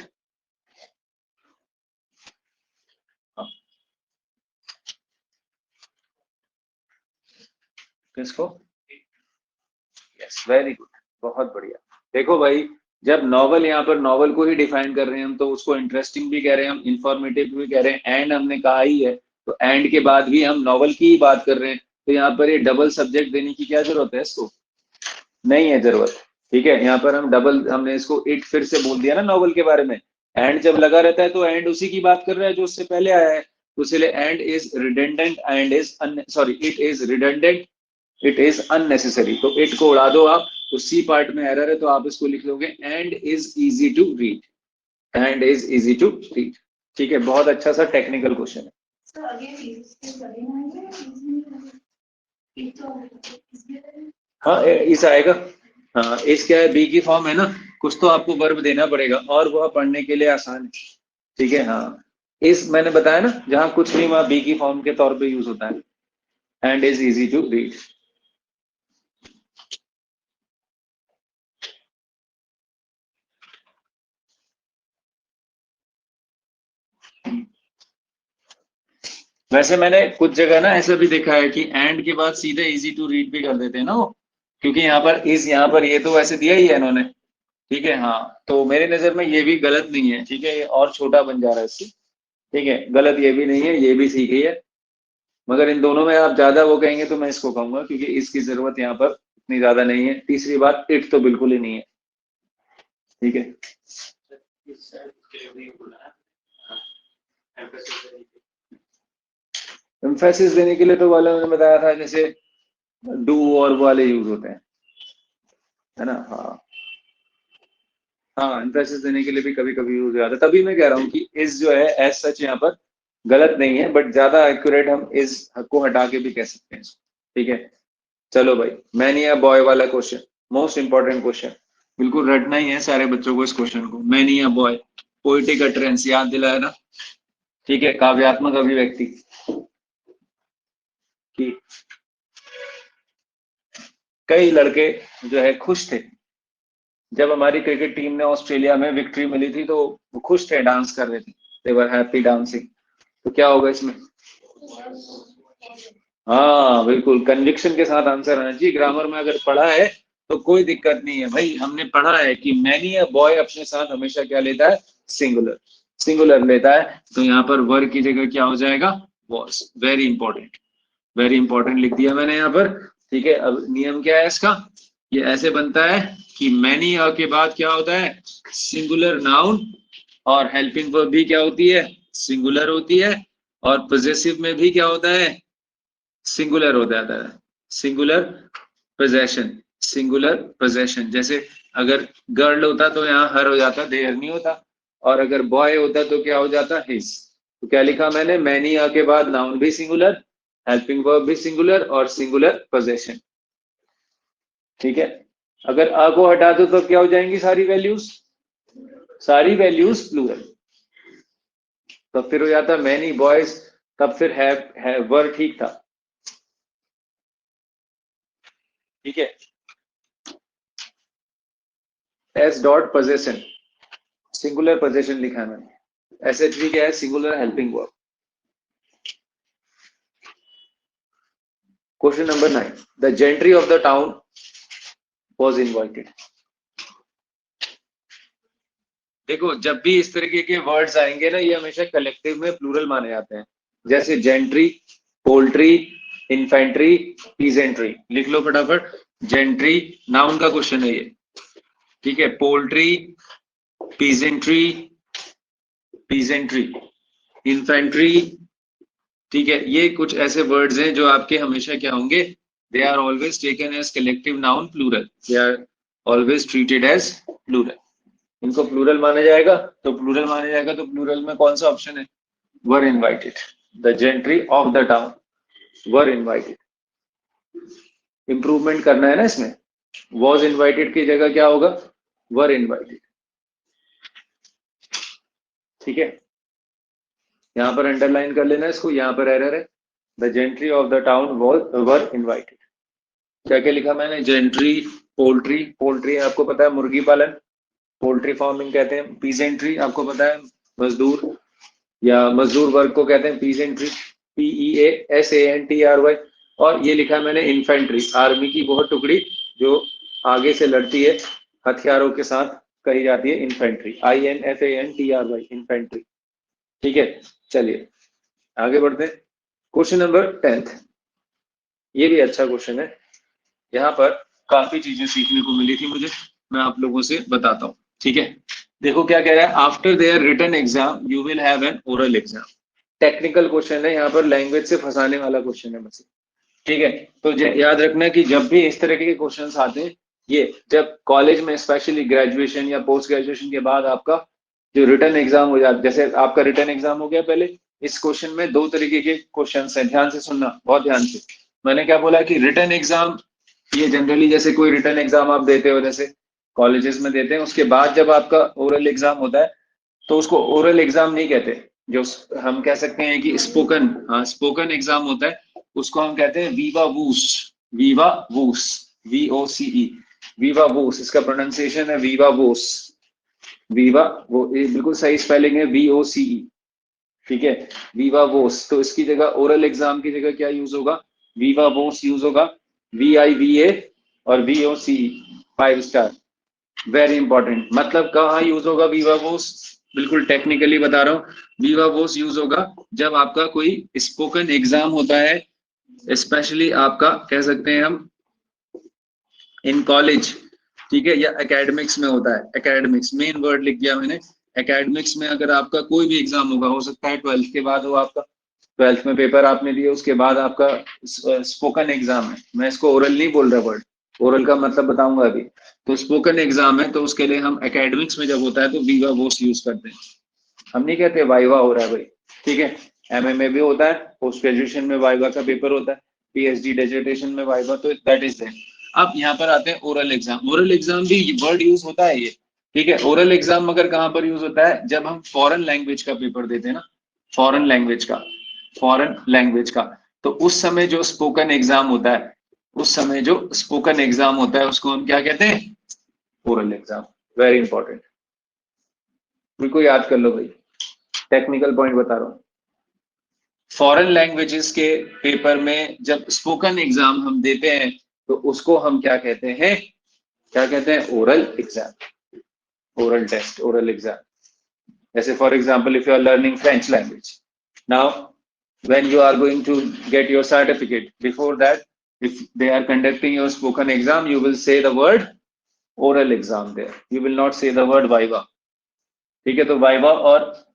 Speaker 2: किसको, यस वेरी गुड, बहुत बढ़िया। देखो भाई, जब नॉवल, यहाँ पर नॉवल को ही डिफाइन कर रहे हैं हम, तो उसको इंटरेस्टिंग भी कह रहे हैं हम, इंफॉर्मेटिव भी कह रहे हैं, एंड हमने कहा ही है, तो एंड के बाद भी हम नॉवल की ही बात कर रहे हैं, तो यहाँ पर ये डबल सब्जेक्ट देने की क्या जरूरत है इसको, नहीं है जरूरत, ठीक है। यहाँ पर हम डबल, हमने इसको इट फिर से बोल दिया ना नॉवल के बारे में, एंड जब लगा रहता है तो एंड उसी की बात कर रहा है जो उससे पहले आया है, तो इसलिए and is redundant, and is sorry, it is redundant, it is unnecessary, तो इट को उड़ा दो आप, तो सी पार्ट में एरर है, तो आप इसको लिख लोगे and is easy to read, and is easy to read, ठीक है, बहुत अच्छा सा टेक्निकल क्वेश्चन है। हाँ इस आएगा, हाँ इस क्या है, बी की फॉर्म है ना, कुछ तो आपको वर्ब देना पड़ेगा, और वह पढ़ने के लिए आसान है, ठीक है, हाँ, इस मैंने बताया ना, जहां कुछ नहीं वहां बी की फॉर्म के तौर पे यूज होता है, and is easy to read. वैसे मैंने कुछ जगह ना ऐसा भी देखा है कि एंड के बाद सीधे इजी टू रीड भी कर देते हैं ना वो, क्योंकि यहाँ पर इस, यहाँ पर ये तो वैसे दिया ही है इन्होंने, ठीक है, हाँ, तो मेरी नजर में ये भी गलत नहीं है, ठीक है, ये और छोटा बन जा रहा है इससे, ठीक है, गलत ये भी नहीं है, ये भी ठीक ही है, मगर इन दोनों में आप ज्यादा वो कहेंगे तो मैं इसको कहूंगा, क्योंकि इसकी जरूरत यहाँ पर इतनी ज्यादा नहीं है। तीसरी बात, इट तो बिल्कुल ही नहीं है, ठीक है, एम्फेसिस देने के लिए तो वाला मैंने बताया था, जैसे डू और वाले यूज होते हैं, है ना। हाँ हाँ, एम्फेसिस देने के लिए भी कभी कभी यूज होता है, तभी मैं कह रहा हूँ कि इज जो है एज सच यहाँ पर गलत नहीं है, बट ज्यादा एक्यूरेट हम इज को हटा के भी कह सकते हैं, ठीक है। चलो भाई, मैन या बॉय वाला क्वेश्चन, मोस्ट इंपॉर्टेंट क्वेश्चन, बिल्कुल रटना ही है सारे बच्चों को इस क्वेश्चन को। मैन या बॉय, पोइटिक अटरेंस याद दिलाया ना, ठीक है, काव्यात्मक अभिव्यक्ति कि कई लड़के जो है खुश थे जब हमारी क्रिकेट टीम ने ऑस्ट्रेलिया में विक्ट्री मिली थी, तो वो खुश थे, डांस कर रहे थे, दे वर हैप्पी डांसिंग। तो क्या होगा इसमें? हाँ बिल्कुल, कन्विक्शन के साथ आंसर आना चाहिए। ग्रामर में अगर पढ़ा है तो कोई दिक्कत नहीं है भाई, हमने पढ़ा है कि मैनी या बॉय अपने साथ हमेशा क्या लेता है? सिंगुलर, सिंगुलर लेता है। तो यहाँ पर वर की जगह क्या हो जाएगा? Was. Very important, very important लिख दिया मैंने यहाँ पर, ठीक है। अब नियम क्या है इसका? ये ऐसे बनता है कि मैनी के बाद क्या होता है? सिंगुलर नाउन, और हेल्पिंग वर्ब भी क्या होती है? सिंगुलर होती है, और पोजेसिव में भी क्या होता है? सिंगुलर हो जाता है, सिंगुलर पोजेशन, सिंगुलर पोजेशन। जैसे अगर गर्ल होता तो यहाँ हर हो जाता, देयर नहीं होता, और अगर बॉय होता तो क्या हो जाता? हिज। तो क्या लिखा मैंने? मैनी के बाद नाउन भी सिंगुलर, हेल्पिंग वर्ब भी सिंगुलर, और सिंगुलर पोजेशन, ठीक है। अगर अ को हटा दो तो क्या हो जाएंगी सारी वैल्यूज? सारी वैल्यूज प्लूरल। तो फिर हो जाता मैनी बॉयज, तब फिर है वर ठीक था, ठीक है। S dot possession, singular possession लिखा है मैंने। एसएचवी क्या है? Singular helping verb. Question number 9, the gentry of the town was invited. देखो, जब भी इस तरीके के वर्ड्स आएंगे ना, ये हमेशा कलेक्टिव में प्लूरल माने जाते हैं। जैसे जेंट्री, पोल्ट्री, इन्फेंट्री, पीजेंट्री, लिख लो फटाफट। जेंट्री नाउन का क्वेश्चन है ये, ठीक है। पोल्ट्री, पीजेंट्री, पीजेंट्री, इन्फेंट्री, ठीक है। ये कुछ ऐसे वर्ड्स हैं जो आपके हमेशा क्या होंगे? They are always taken as collective noun plural, they are always treated as plural. इनको प्लूरल माना जाएगा, तो प्लूरल माना जाएगा, तो प्लूरल में कौन सा ऑप्शन है? Were invited, the gentry of the town were invited. Improvement करना है ना इसमें, वॉज इनवाइटेड की जगह क्या होगा? वर इनवाइटेड, ठीक है। यहाँ पर अंडरलाइन कर लेना इसको, यहाँ पर एरर है, the gentry of the town were invited. क्या क्या लिखा मैंने? जेंट्री, पोल्ट्री, पोल्ट्री आपको पता है मुर्गी पालन, पोल्ट्री फार्मिंग कहते हैं। पीजेंट्री आपको पता है मजदूर, या मजदूर वर्ग को कहते हैं पीजेंट्री, PEASANTRY। और ये लिखा है मैंने इन्फेंट्री, आर्मी की बहुत टुकड़ी जो आगे से लड़ती है हथियारों के साथ, कही जाती है इन्फेंट्री, INFANTRY, इन्फेंट्री, ठीक है। चलिए आगे बढ़ते हैं। क्वेश्चन नंबर 10, ये भी अच्छा क्वेश्चन है, यहाँ पर काफी चीजें सीखने को मिली थी मुझे, मैं आप लोगों से बताता हूँ, ठीक है। देखो क्या कह रहा है, after their written exam you will have an oral exam. Technical question है यहाँ पर, लैंग्वेज से फंसाने वाला क्वेश्चन है बस, ठीक है। तो याद रखना कि जब भी इस तरह के क्वेश्चन आते हैं, ये जब कॉलेज में स्पेशली ग्रेजुएशन या पोस्ट ग्रेजुएशन के बाद आपका जो रिटन एग्जाम हो जाता, जैसे आपका रिटन एग्जाम हो गया पहले, इस क्वेश्चन में दो तरीके के क्वेश्चन हैं, ध्यान से सुनना, बहुत ध्यान से। मैंने क्या बोला कि रिटन एग्जाम, ये जनरली जैसे कोई रिटन एग्जाम आप देते हो, जैसे कॉलेजेस में देते हैं, उसके बाद जब आपका ओरल एग्जाम होता है, तो उसको ओरल एग्जाम नहीं कहते, जो हम कह सकते हैं कि स्पोकन, हाँ स्पोकन एग्जाम होता है, उसको हम कहते हैं वीवा वूस, वीवा वूस, VOCE, वीवा वूस, इसका प्रोनाउंसिएशन है वीवा वूस, वीवा, वो बिल्कुल सही स्पेलिंग है VOCE, ठीक है, वीवा वोस। तो इसकी जगह ओरल एग्जाम की जगह क्या यूज होगा? वीवा वोस यूज होगा, VIVA और VOCE, 5 स्टार, वेरी इंपॉर्टेंट। मतलब कहाँ यूज होगा वीवा वोस? बिल्कुल टेक्निकली बता रहा हूँ, वीवा वोस यूज होगा जब आपका कोई स्पोकन एग्जाम होता है, स्पेशली आपका कह सकते हैं हम इन कॉलेज, ठीक है, या एकेडमिक्स में होता है। एकेडमिक्स, मेन वर्ड लिख दिया मैंने, एकेडमिक्स में अगर आपका कोई भी एग्जाम होगा, हो सकता है 12th के बाद हो आपका, 12th में पेपर आपने दिए, उसके बाद आपका स्पोकन एग्जाम है। मैं इसको ओरल नहीं बोल रहा, वर्ड ओरल का मतलब बताऊंगा अभी। तो स्पोकन एग्जाम है, तो उसके लिए हम एकेडमिक्स में जब होता है तो वीवा वोस यूज करते हैं, हम नहीं कहते वाइवा हो रहा है भाई, ठीक है। एमए भी होता है, पोस्ट ग्रेजुएशन में वाइवा का पेपर होता है, पीएचडी डिसर्टेशन में वाइवा, तो दैट इज देयर। अब यहाँ पर आते हैं ओरल एग्जाम। ओरल एग्जाम भी वर्ड यूज होता है ये, ठीक है। ओरल एग्जाम मगर कहाँ पर यूज होता है, जब हम फॉरेन लैंग्वेज का पेपर देते हैं ना, फॉरेन लैंग्वेज का, तो उस समय जो स्पोकन एग्जाम होता है, उसको हम क्या कहते हैं, ओरल एग्जाम। वेरी इंपॉर्टेंट, बिल्कुल याद कर लो भाई, टेक्निकल पॉइंट बता रहा हूँ। फॉरेन लैंग्वेजेस के पेपर में जब स्पोकन एग्जाम हम देते हैं तो उसको हम क्या कहते हैं, oral exam, oral test, oral exam. जैसे for example, if you are learning French language, now when you are going to get your certificate, before that, if they are conducting your spoken exam, you will say the word oral exam there, you will not say the word viva, ठीक है। तो viva और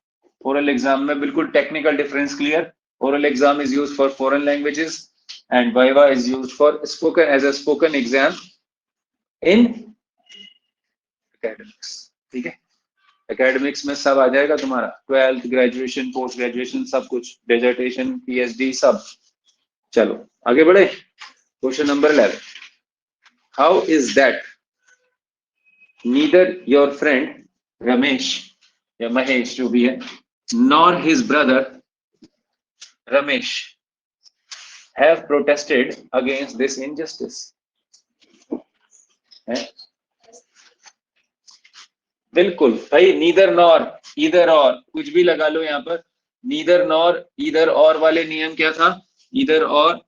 Speaker 2: oral exam में बिल्कुल technical difference clear। oral exam is used for foreign languages and viva is used for spoken, as a spoken exam in academics, ठीक है। एकेडमिक्स में सब आ जाएगा तुम्हारा, 12th, ग्रेजुएशन, पोस्ट ग्रेजुएशन, सब कुछ, डिसर्टेशन, पीएचडी, सब। चलो आगे बढ़े। Question number 11, how is that neither your friend Ramesh या महेश जो भी है, nor his brother Ramesh have protested against this injustice. बिल्कुल भाई, नीदर नॉर, इधर और, कुछ भी लगा लो यहाँ पर। नीदर नॉर, इधर और वाले नियम क्या था, इधर और,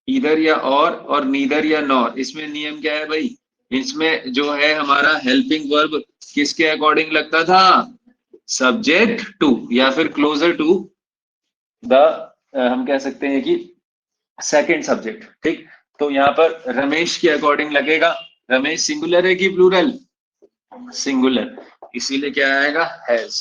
Speaker 2: इधर या और नीदर या नॉर, इसमें नियम क्या है भाई, इसमें जो है हमारा हेल्पिंग वर्ब किसके अकॉर्डिंग लगता था, सब्जेक्ट टू या फिर क्लोजर टू द, हम कह सकते हैं कि सेकंड सब्जेक्ट, ठीक। तो यहाँ पर रमेश के अकॉर्डिंग लगेगा। रमेश सिंगुलर है कि प्लूरल, सिंगुलर, इसीलिए क्या आएगा, हैज।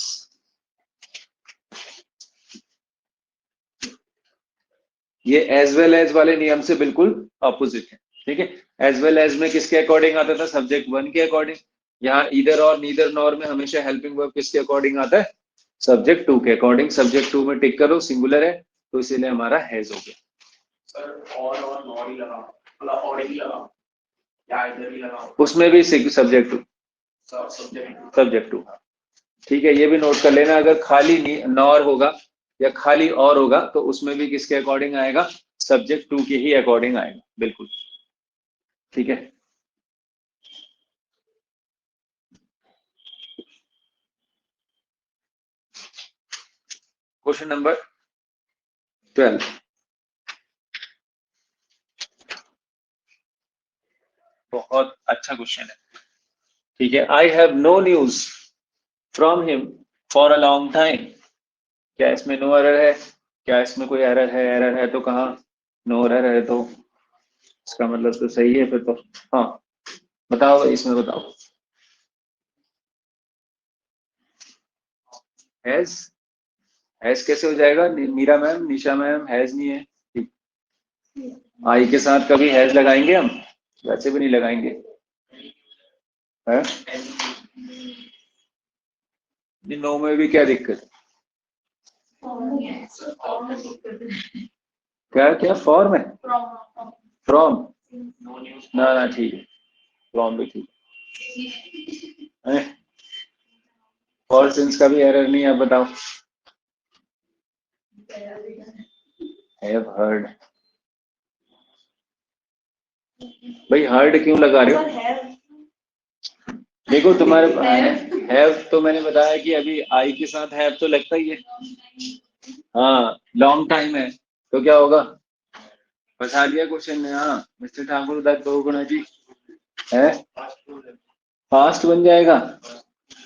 Speaker 2: ये एज वेल एज वाले नियम से बिल्कुल ऑपोजिट है, ठीक है। एज वेल एज में किसके अकॉर्डिंग आता था, सब्जेक्ट वन के अकॉर्डिंग। यहाँ इधर और नीदर नॉर में हमेशा हेल्पिंग वर्ब किसके अकॉर्डिंग आता है, सब्जेक्ट टू के अकॉर्डिंग। सब्जेक्ट टू में टिक करो, सिंगुलर है, तो इसीलिए हमारा हैज हो गया।
Speaker 3: सर और नॉर ही लगाओ, मतलब और ही लगाओ या इधर ही लगाओ,
Speaker 2: उसमें भी सब्जेक्ट टू, सब्जेक्ट टू, ठीक है। ये भी नोट कर लेना, अगर खाली नॉर होगा या खाली और होगा तो उसमें भी किसके अकॉर्डिंग आएगा, सब्जेक्ट टू के ही अकॉर्डिंग आएगा, बिल्कुल, ठीक है। क्वेश्चन नंबर 12, बहुत अच्छा क्वेश्चन है, ठीक है। I have no news from him for a long time. क्या इसमें नो एरर है, क्या इसमें कोई एरर है, एरर है तो कहाँ, नो एरर है तो इसका मतलब तो सही है फिर तो। हाँ बताओ भाई, इसमें बताओ, हैज, हैज कैसे हो जाएगा, Meera ma'am, Nisha ma'am, has नहीं है, ठीक। आई के साथ कभी हैज लगाएंगे हम, वैसे भी नहीं लगाएंगे, है? नो में भी क्या दिक्कत, क्या क्या फॉर्म है, फ्रॉम, ना ना ठीक है, फ्रॉम भी ठीक है। फॉर सिंस का भी एरर नहीं है, बताओ। हैव हर्ड, भाई हर्ड क्यों लगा रहे हो, देखो तुम्हारे हैव तो मैंने बताया कि अभी आई के साथ हैव तो लगता ही है, हाँ लॉन्ग टाइम है तो क्या होगा, फंसा दिया क्वेश्चन ने। हाँ मिस्टर ठाकुर दत्त बहुगुणा जी, है पास्ट बन जाएगा,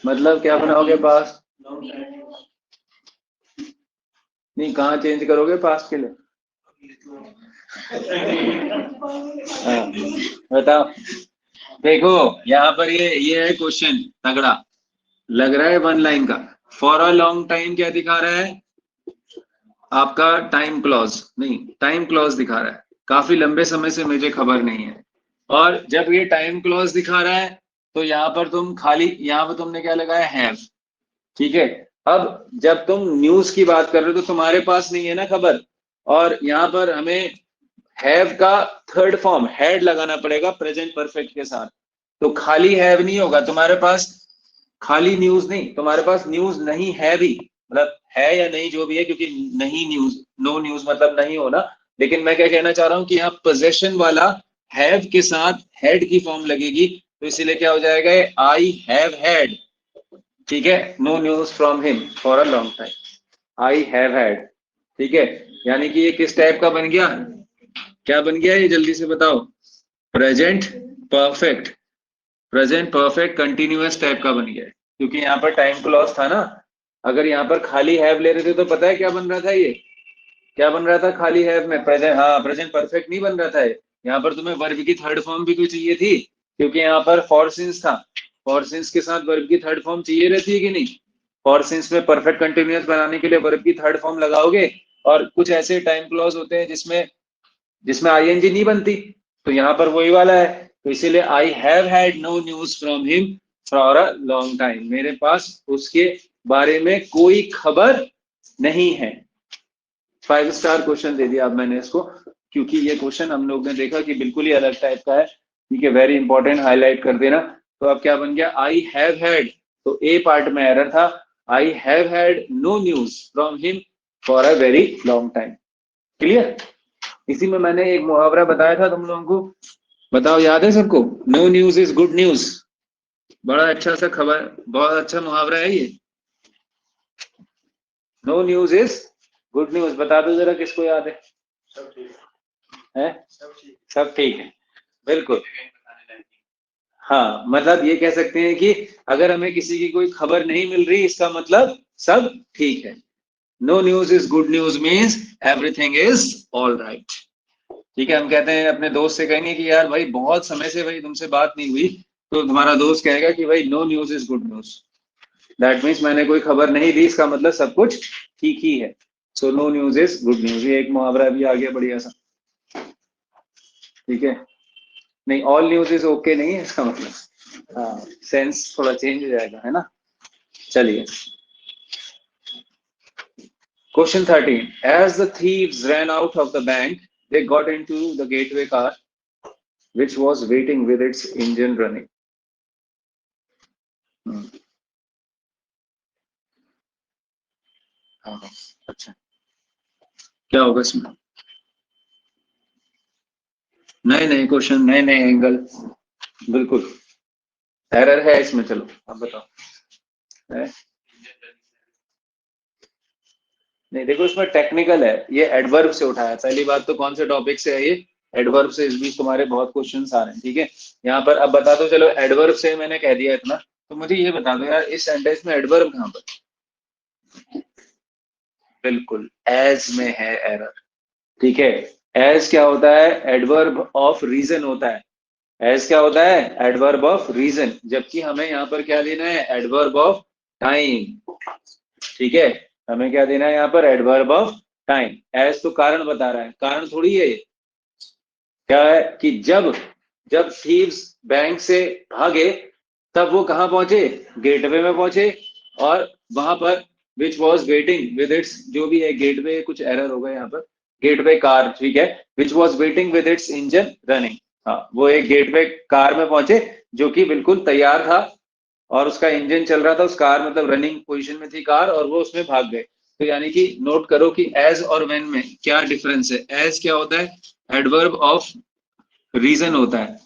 Speaker 2: मतलब क्या बनाओगे पास्ट, नहीं कहाँ चेंज करोगे पास्ट के लिए, हाँ बताओ। देखो यहाँ पर ये है क्वेश्चन तगड़ा लग रहा है, वन लाइन का। फॉर अ लॉन्ग टाइम क्या दिखा रहा है, आपका टाइम क्लॉज नहीं, टाइम क्लॉज दिखा रहा है, काफी लंबे समय से मुझे खबर नहीं है। और जब ये टाइम क्लॉज दिखा रहा है तो यहाँ पर तुम खाली, यहाँ पर तुमने क्या लगाया, हैव। ठीक है, अब जब तुम न्यूज की बात कर रहे हो तो तुम्हारे पास नहीं है ना खबर, और यहाँ पर हमें हैव का थर्ड फॉर्म हैड लगाना पड़ेगा प्रेजेंट परफेक्ट के साथ। तो खाली हैव नहीं होगा तुम्हारे पास, खाली न्यूज नहीं, तुम्हारे पास न्यूज नहीं है भी, मतलब है या नहीं जो भी है, क्योंकि नहीं न्यूज, नो न्यूज मतलब नहीं होना। लेकिन मैं क्या कहना चाह रहा हूं कि यहाँ पोजेशन वाला हैव के साथ हैड की फॉर्म लगेगी, तो इसीलिए क्या हो जाएगा, आई हैव हैड। ठीक है, no news from him for a long time, I have had. ठीक है, यानी कि ये किस टाइप का बन गया, क्या बन गया ये जल्दी से बताओ, present perfect, present perfect continuous type का बन गया है, क्योंकि यहाँ पर टाइम क्लॉज था ना। अगर यहाँ पर खाली हैव ले रहे थे तो पता है क्या बन रहा था, ये क्या बन रहा था खाली हैव में, प्रेजेंट, हाँ प्रेजेंट परफेक्ट नहीं बन रहा था ये। यहाँ पर तुम्हें वर्ब की थर्ड फॉर्म भी तो चाहिए थी, क्योंकि यहाँ पर फॉर सिंस था, फॉर सिंस के साथ वर्ब की थर्ड फॉर्म चाहिए रहती है कि नहीं। फॉर सिंस में परफेक्ट कंटिन्यूअस बनाने के लिए वर्ब की थर्ड फॉर्म लगाओगे, और कुछ ऐसे टाइम क्लॉज होते हैं जिसमें जिसमें आईएनजी नहीं बनती, तो यहाँ पर वही वाला है। तो इसीलिए I have had no news from him for a long time, मेरे पास उसके बारे में कोई खबर नहीं है। 5 स्टार क्वेश्चन दे दिया अब मैंने इसको, क्योंकि ये क्वेश्चन हम लोग ने देखा कि बिल्कुल ही अलग टाइप का है। ठीक है, वेरी इंपॉर्टेंट, हाईलाइट कर देना। तो अब क्या बन गया, आई हैव हैड, तो ए पार्ट में एरर था, I have had no news from him for a very long time. Clear. इसी में मैंने एक मुहावरा बताया था तुम लोगों को, बताओ याद है सबको, no news is good news, बड़ा अच्छा सा खबर, बहुत अच्छा मुहावरा है ये, no news is good news. बता दो जरा किसको याद है,
Speaker 3: सब ठीक
Speaker 2: है?
Speaker 3: सब ठीक
Speaker 2: सब ठीक है, बिल्कुल।
Speaker 3: बताने लायक।
Speaker 2: हाँ, मतलब ये कह सकते हैं कि अगर हमें किसी की कोई खबर नहीं मिल रही, इसका मतलब सब ठीक है। No news is good news means everything is all right. ठीक है, हम कहते हैं अपने दोस्त से कहेंगे कि यार भाई बहुत समय से भाई तुमसे बात नहीं हुई, तो तुम्हारा दोस्त कहेगा कि भाई no news is good news, that means मैंने कोई खबर नहीं दी, इसका मतलब सब कुछ ठीक ही है। So no news is good news, ये एक मुहावरा भी आ गया बढ़िया सा। ठीक है, नहीं ऑल न्यूज इज ओके नहीं है इसका मतलब, हाँ सेंस थोड़ा चेंज हो जाएगा, है ना। चलिए, question 13, as the thieves ran out of the bank, they got into the gateway car which was waiting with its engine running. हाँ, अच्छा, क्या होगा इसमें, नए नए क्वेश्चन, नए नए एंगल, बिल्कुल एरर है इसमें। चलो अब बताओ, है? नहीं देखो, इसमें टेक्निकल है, ये एडवर्ब से उठाया है। पहली बात तो कौन से टॉपिक से है ये, एडवर्ब से। इस बीच तुम्हारे बहुत क्वेश्चंस आ रहे हैं। ठीक है, यहाँ पर अब बता दो, चलो एडवर्ब से मैंने कह दिया इतना, तो मुझे ये बता दो यार, इस सेंटेंस में एडवर्ब कहाँ पर, बिल्कुल एज में है एरर। ठीक है, एज क्या होता है, एडवर्ब ऑफ रीजन होता है। एज क्या होता है, एडवर्ब ऑफ रीजन, जबकि हमें यहाँ पर क्या लेना है, एडवर्ब ऑफ टाइम। ठीक है, हमें क्या देना है यहाँ पर, एडवर्ब ऑफ टाइम। एज तो कारण बता रहा है, कारण थोड़ी है ये। क्या है कि जब जब थीव्स बैंक से भागे, तब वो कहाँ पहुंचे, गेटवे में पहुंचे, और वहां पर which was waiting with its, जो भी है गेटवे, कुछ एरर होगा यहाँ पर, गेटवे कार। ठीक है, which was waiting with its engine running, हाँ वो एक गेटवे कार में पहुंचे जो कि बिल्कुल तैयार था, और उसका इंजन चल रहा था, उस कार मतलब रनिंग पोजीशन में थी कार, और वो उसमें भाग गए। तो यानी कि नोट करो कि एज और व्हेन में क्या डिफरेंस है। एज क्या होता है, एडवर्ब ऑफ रीजन होता है,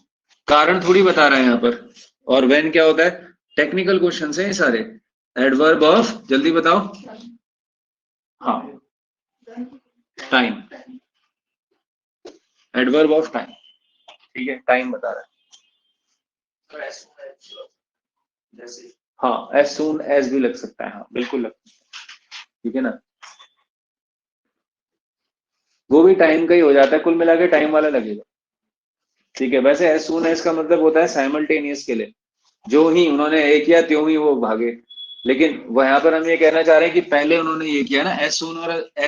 Speaker 2: कारण थोड़ी बता रहा है यहाँ पर। और व्हेन क्या होता है, टेक्निकल क्वेश्चन है ये सारे, एडवर्ब ऑफ, जल्दी बताओ, हाँ टाइम, एडवर्ब ऑफ टाइम। ठीक है, टाइम बता रहा है,
Speaker 3: तो ऐसे जैसे
Speaker 2: हाँ एज सून एज भी लग सकता है, हाँ बिल्कुल लग सकता है। ठीक है ना, वो भी टाइम का ही हो जाता है, कुल मिला के टाइम वाला लगेगा। ठीक है, वैसे एज सून एज का मतलब होता है साइमल्टेनियस के लिए, जो ही उन्होंने एक किया त्यों ही वो भागे। लेकिन वहां पर हम ये कहना चाह रहे हैं कि पहले उन्होंने ये किया ना, एज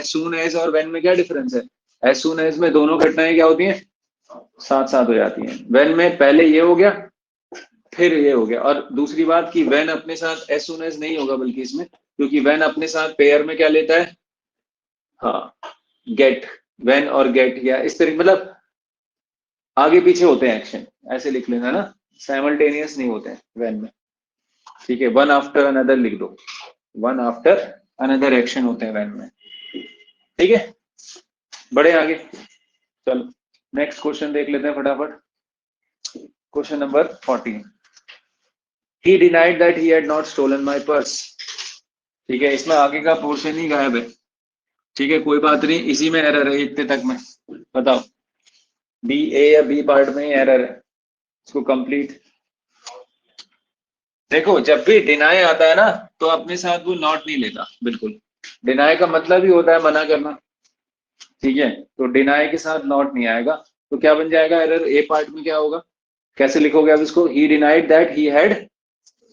Speaker 2: सून एज और व्हेन में क्या डिफरेंस है? एज सून एज में दोनों घटनाएं क्या होती हैं? साथ साथ हो जाती हैं। व्हेन में पहले ये हो गया फिर ये हो गया। और दूसरी बात कि व्हेन अपने साथ एज सून एज नहीं होगा बल्कि इसमें, क्योंकि व्हेन अपने साथ पेयर में क्या लेता है? हाँ, गेट। व्हेन और गेट या इस तरीके, मतलब आगे पीछे होते हैं एक्शन, ऐसे लिख लेना ना, साइमल्टेनियस नहीं होते हैं व्हेन में। ठीक है, वन आफ्टर अनदर लिख दो, वन आफ्टर अनदर एक्शन होते हैं व्हेन में। ठीक है, बढ़े आगे। चलो नेक्स्ट क्वेश्चन देख लेते हैं फटाफट। Question number 14। He denied that he had not stolen my purse। ठीक है, इसमें आगे का पोर्शन ही गायब है। ठीक है, कोई बात नहीं, इसी में एरर है इतने तक में। बताओ बी, ए या बी पार्ट में ही एरर है, इसको कंप्लीट। देखो जब भी डिनाई आता है ना तो अपने साथ वो नॉट नहीं लेता, बिल्कुल। डिनाई का मतलब ही होता है मना करना। ठीक है, तो डिनाई के साथ नॉट नहीं आएगा, तो क्या बन जाएगा एरर? ए पार्ट में क्या होगा, कैसे लिखोगे आप इसको? He denied that he had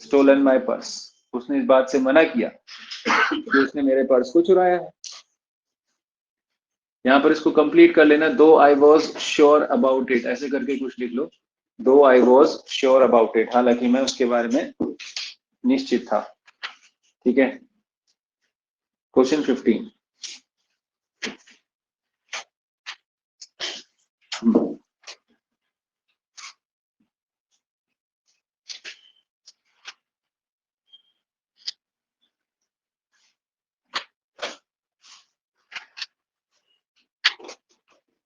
Speaker 2: stolen my purse. उसने इस बात से मना किया कि उसने मेरे पर्स को चुराया है। यहाँ पर इसको कंप्लीट कर लेना, दो I was sure about it, ऐसे करके कुछ लिख लो, दो I was sure about it, हालांकि मैं उसके बारे में निश्चित था। ठीक है, क्वेश्चन 15।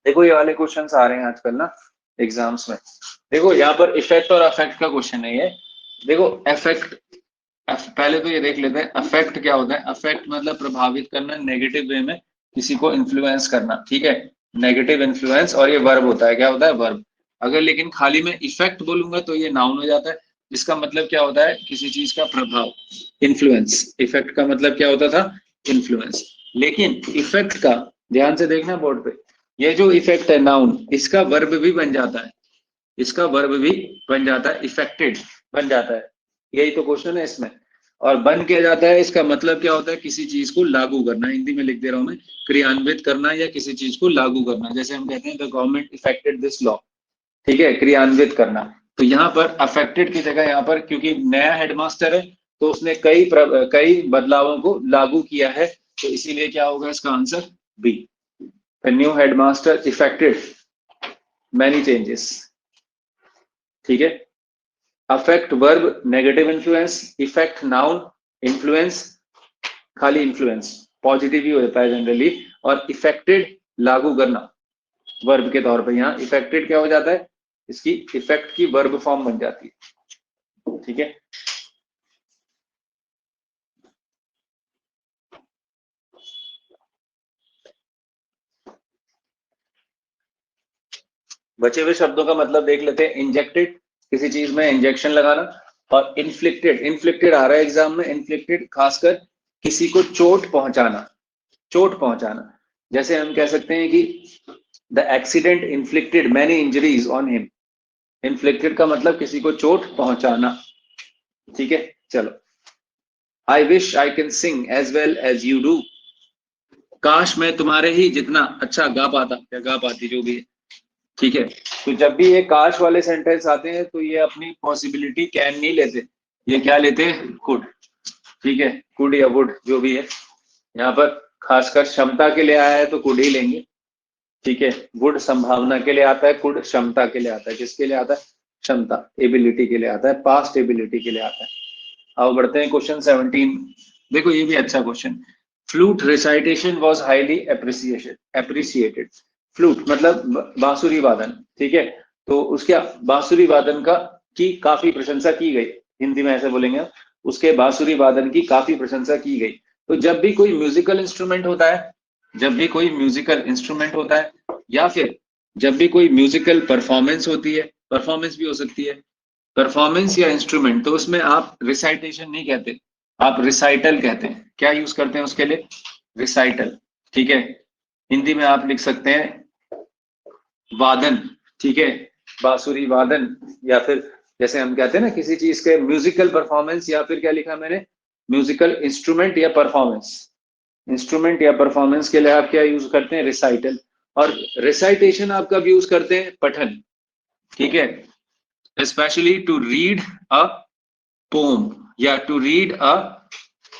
Speaker 2: देखो ये वाले क्वेश्चंस आ रहे हैं आजकल ना एग्जाम्स में। देखो यहाँ पर इफेक्ट और अफेक्ट का क्वेश्चन है ये। देखो इफेक्ट, पहले तो ये देख लेते हैं अफेक्ट क्या होता है। अफेक्ट मतलब प्रभावित करना, नेगेटिव वे में किसी को इन्फ्लुएंस करना। ठीक है, नेगेटिव इन्फ्लुएंस, और ये वर्ब होता है। क्या होता है? वर्ब। अगर लेकिन खाली मैं इफेक्ट बोलूंगा तो ये नाउन हो जाता है, जिसका मतलब क्या होता है? किसी चीज का प्रभाव, इन्फ्लुएंस। इफेक्ट का मतलब क्या होता था? इन्फ्लुएंस। लेकिन इफेक्ट का ध्यान से देखना बोर्ड पे, ये जो इफेक्ट है नाउन, इसका वर्ब भी बन जाता है, इसका वर्ब भी बन जाता है, इफेक्टेड बन जाता है। यही तो क्वेश्चन है इसमें। और बन किया जाता है, इसका मतलब क्या होता है? किसी चीज को लागू करना। हिंदी में लिख दे रहा हूं मैं, क्रियान्वित करना या किसी चीज को लागू करना। जैसे हम कहते हैं the government affected this law. ठीक है, क्रियान्वित करना। तो यहाँ पर अफेक्टेड की जगह, यहाँ पर क्योंकि नया हेडमास्टर है तो उसने कई बदलावों को लागू किया है, तो इसीलिए क्या होगा इसका answer? B. The new headmaster effected many changes. ठीक है, affect verb, negative influence, effect noun, influence खाली इन्फ्लुएंस, पॉजिटिव ही होता है जनरली, और इफेक्टेड लागू करना वर्ब के तौर पे। यहाँ इफेक्टेड क्या हो जाता है? इसकी इफेक्ट की वर्ब फॉर्म बन जाती है। ठीक है, बचे हुए शब्दों का मतलब देख लेते हैं। इंजेक्टेड, किसी चीज में इंजेक्शन लगाना, और इन्फ्लिक्टेड, इन्फ्लिक्टेड आ रहा है एग्जाम में। इन्फ्लिक्टेड खासकर किसी को चोट पहुंचाना, चोट पहुंचाना। जैसे हम कह सकते हैं कि the accident inflicted many injuries on him. Inflicted का मतलब किसी को चोट पहुंचाना। ठीक है, चलो। I wish I can sing as well as you do. काश मैं तुम्हारे ही जितना अच्छा गा पाता या गा पाती, जो भी है। ठीक है, तो जब भी ये काश वाले सेंटेंस आते हैं तो ये अपनी पॉसिबिलिटी कैन नहीं लेते, ये क्या लेते हैं? कुड। ठीक है, कुड या वुड जो भी है। यहाँ पर खासकर क्षमता के लिए आया है तो कुड ही लेंगे। ठीक है, वुड संभावना के लिए आता है, कुड क्षमता के लिए आता है। किसके लिए आता है? क्षमता, एबिलिटी के लिए आता है, पास्ट एबिलिटी के लिए आता है। अब बढ़ते हैं क्वेश्चन 17। देखो ये भी अच्छा question. Flute recitation was highly appreciated. Flute मतलब बांसुरी वादन। ठीक है, तो उसके बांसुरी वादन का की काफी प्रशंसा की गई। हिंदी में ऐसे बोलेंगे, उसके बांसुरी वादन की काफी प्रशंसा की गई। तो जब भी कोई म्यूजिकल इंस्ट्रूमेंट होता है, जब भी कोई म्यूजिकल इंस्ट्रूमेंट होता है, या फिर जब भी कोई म्यूजिकल परफॉर्मेंस होती है, परफॉर्मेंस भी हो सकती है, परफॉर्मेंस या इंस्ट्रूमेंट, तो उसमें आप रिसाइटेशन नहीं कहते, आप रिसाइटल कहते हैं। क्या यूज करते हैं उसके लिए? रिसाइटल। ठीक है, हिंदी में आप लिख सकते हैं वादन। ठीक है, बांसुरी वादन, या फिर जैसे हम कहते हैं ना किसी चीज के म्यूजिकल परफॉर्मेंस, या फिर क्या लिखा मैंने? म्यूजिकल इंस्ट्रूमेंट या परफॉर्मेंस, इंस्ट्रूमेंट या परफॉर्मेंस के लिए आप क्या यूज करते हैं, रिसाइटल, और रिसाइटेशन आप कब यूज करते हैं, पठन, ठीक है, specially to read a poem या to read a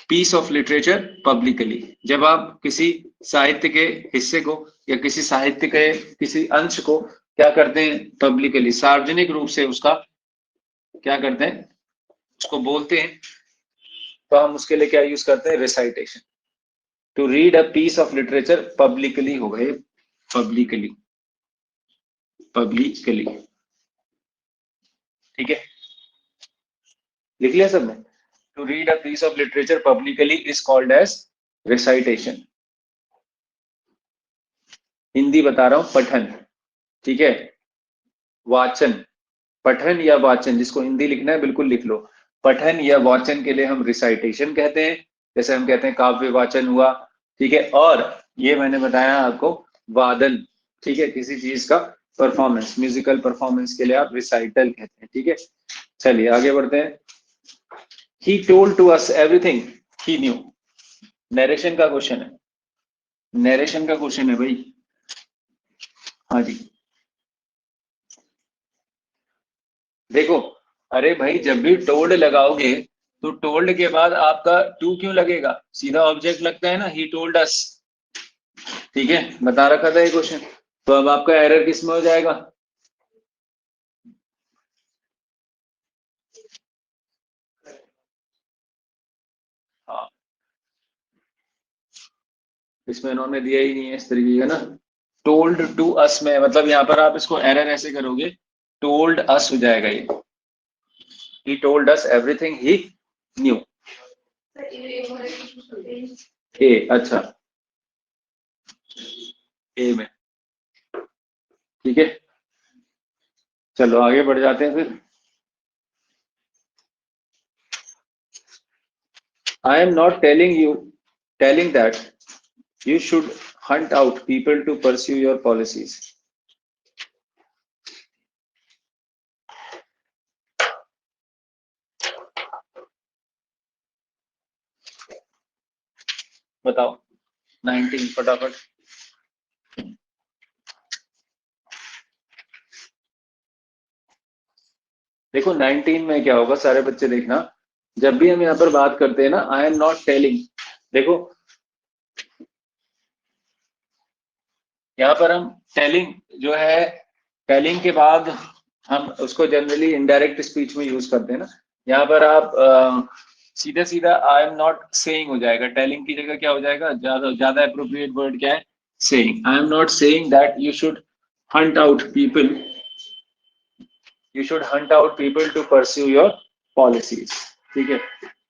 Speaker 2: piece of literature publicly. जब आप किसी साहित्य के हिस्से को या किसी साहित्य के किसी अंश को क्या करते हैं, पब्लिकली, सार्वजनिक रूप से उसका क्या करते हैं, उसको बोलते हैं, तो हम उसके लिए क्या यूज करते हैं, recitation. To read a piece of literature publicly हो गए, पब्लिकली, पब्लिकली, ठीक है, लिख लिया सबने। To read a piece of literature publicly is called as recitation. Hindi बता रहा हूं, पठन, ठीक है, वाचन, पठन या वाचन, जिसको हिंदी लिखना है बिल्कुल लिख लो, पठन या वाचन के लिए हम रिसाइटेशन कहते हैं, जैसे हम कहते हैं काव्य वाचन हुआ, ठीक है, और ये मैंने बताया आपको वादन, ठीक है, किसी चीज का परफॉर्मेंस, म्यूजिकल परफॉर्मेंस के लिए आप रिसाइटल कहते हैं, ठीक है। चलिए आगे बढ़ते हैं। He told to us everything he knew। Narration का क्वेश्चन है, नरेशन का क्वेश्चन है भाई, हाँ जी, देखो, अरे भाई जब भी टोल्ड लगाओगे तो टोल्ड के बाद आपका टू क्यों लगेगा, सीधा ऑब्जेक्ट लगता है ना, ही टोल्ड अस, ठीक है, बता रखा था ये क्वेश्चन। तो अब आपका एरर किस में हो जाएगा, हाँ, इसमें इन्होंने दिया ही नहीं है इस तरीके का ना, टोल्ड टू अस में, मतलब यहाँ पर आप इसको एरर ऐसे करोगे, टोल्ड अस हो जाएगा ये, he told us everything he knew। ए, अच्छा, ए में, ठीक है, चलो आगे बढ़ जाते हैं फिर। I am not telling that you should hunt out people to pursue your policies। बताओ 19 फटाफट। देखो 19 में क्या होगा, सारे बच्चे देखना, जब भी हम यहाँ पर बात करते हैं ना, आई एम नॉट टेलिंग, देखो यहाँ पर हम टेलिंग जो है, टेलिंग के बाद हम उसको जनरली इनडायरेक्ट स्पीच में यूज करते हैं ना, यहाँ पर आप सीधा सीधा आई एम नॉट सेइंग हो जाएगा, टेलिंग की जगह क्या हो जाएगा, ज्यादा ज्यादा एप्रोप्रिएट वर्ड क्या है, saying. I am not saying that you should hunt out people, you should hunt out people to pursue your policies, ठीक है।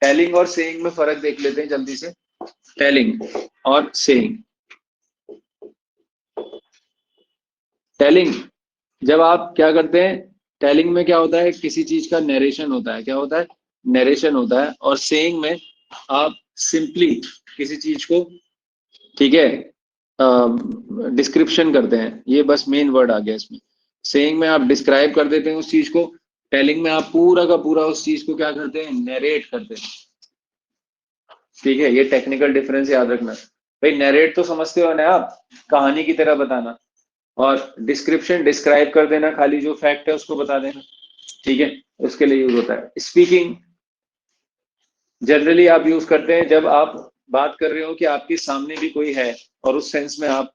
Speaker 2: टेलिंग और सेइंग में फर्क देख लेते हैं जल्दी से, टेलिंग और सेइंग। टेलिंग जब आप क्या करते हैं, टेलिंग में क्या होता है, किसी चीज का नरेशन होता है, क्या होता है, नरेशन होता है, और सेइंग में आप सिंपली किसी चीज को, ठीक है, डिस्क्रिप्शन करते हैं, ये बस मेन वर्ड आ गया इसमें। सेइंग में आप डिस्क्राइब कर देते हैं उस चीज को, टेलिंग में आप पूरा का पूरा उस चीज को क्या करते हैं, नरेट करते हैं, ठीक है, ये टेक्निकल डिफरेंस याद रखना भाई। नरेट तो समझते हो ना आप, कहानी की तरह बताना, और डिस्क्रिप्शन डिस्क्राइब कर देना, खाली जो फैक्ट है उसको बता देना, ठीक है, उसके लिए यूज होता है। स्पीकिंग जनरली आप यूज करते हैं जब आप बात कर रहे हो कि आपके सामने भी कोई है, और उस सेंस में आप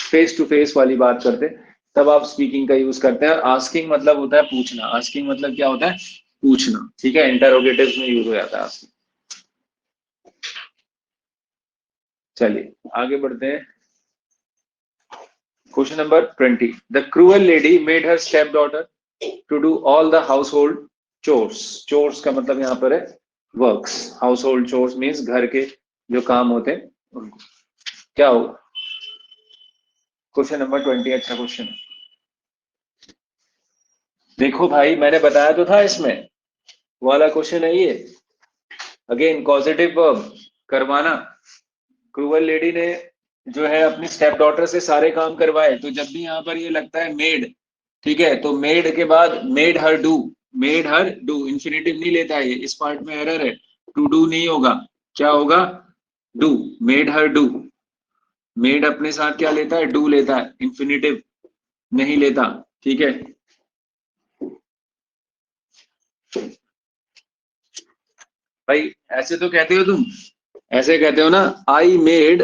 Speaker 2: फेस टू फेस वाली बात करते हैं, तब आप स्पीकिंग का यूज करते हैं। और आस्किंग मतलब होता है पूछना, आस्किंग मतलब क्या होता है, पूछना, ठीक है, इंटरोगेटिव्स में यूज हो जाता है आस्किंग। चलिए आगे बढ़ते हैं, question number 20। The cruel lady made her step daughter to do all the household chores. Chores का मतलब यहाँ पर है works, household chores means घर के जो काम होते हैं उनको, क्या होगा, क्वेश्चन नंबर 20 अच्छा क्वेश्चन है। देखो भाई मैंने बताया तो था इसमें, वाला क्वेश्चन है ये, अगेन कॉजेटिव वर्ब करवाना। क्रूअल लेडी ने जो है अपनी स्टेप डॉटर से सारे काम करवाए, तो जब भी यहाँ पर ये लगता है मेड, ठीक है, तो मेड के बाद made her do, made her do, infinitive नहीं लेता है ये, इस पार्ट में एरर है। टू डू नहीं होगा, क्या होगा, do, made her do. Made अपने साथ क्या लेता है, डू लेता है, इंफिनिटिव नहीं लेता, ठीक है। भाई ऐसे तो कहते हो तुम, ऐसे कहते हो ना, आई मेड,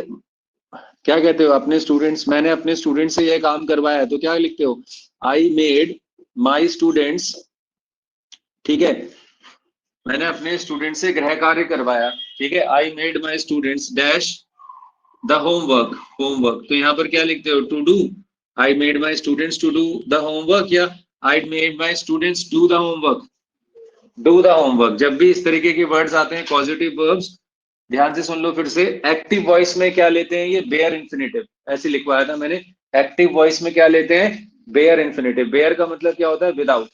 Speaker 2: क्या कहते हो अपने स्टूडेंट्स, मैंने अपने स्टूडेंट से यह काम करवाया, तो क्या लिखते हो, आई मेड माई स्टूडेंट्स, ठीक है, मैंने अपने स्टूडेंट से गृह कार्य करवाया, ठीक है, I made my students dash the homework, homework, तो यहाँ पर क्या लिखते हो, to do, I made my students to do the homework, या I made my students do the homework, do the homework. जब भी इस तरीके के वर्ड्स आते हैं पॉजिटिव वर्ब्स, ध्यान से सुन लो फिर से, एक्टिव वॉइस में क्या लेते हैं, ये बेयर इन्फिनेटिव, ऐसे लिखवाया था मैंने, एक्टिव वॉइस में क्या लेते हैं, बेयर इन्फिनेटिव। बेयर का मतलब क्या होता है, विदाउट,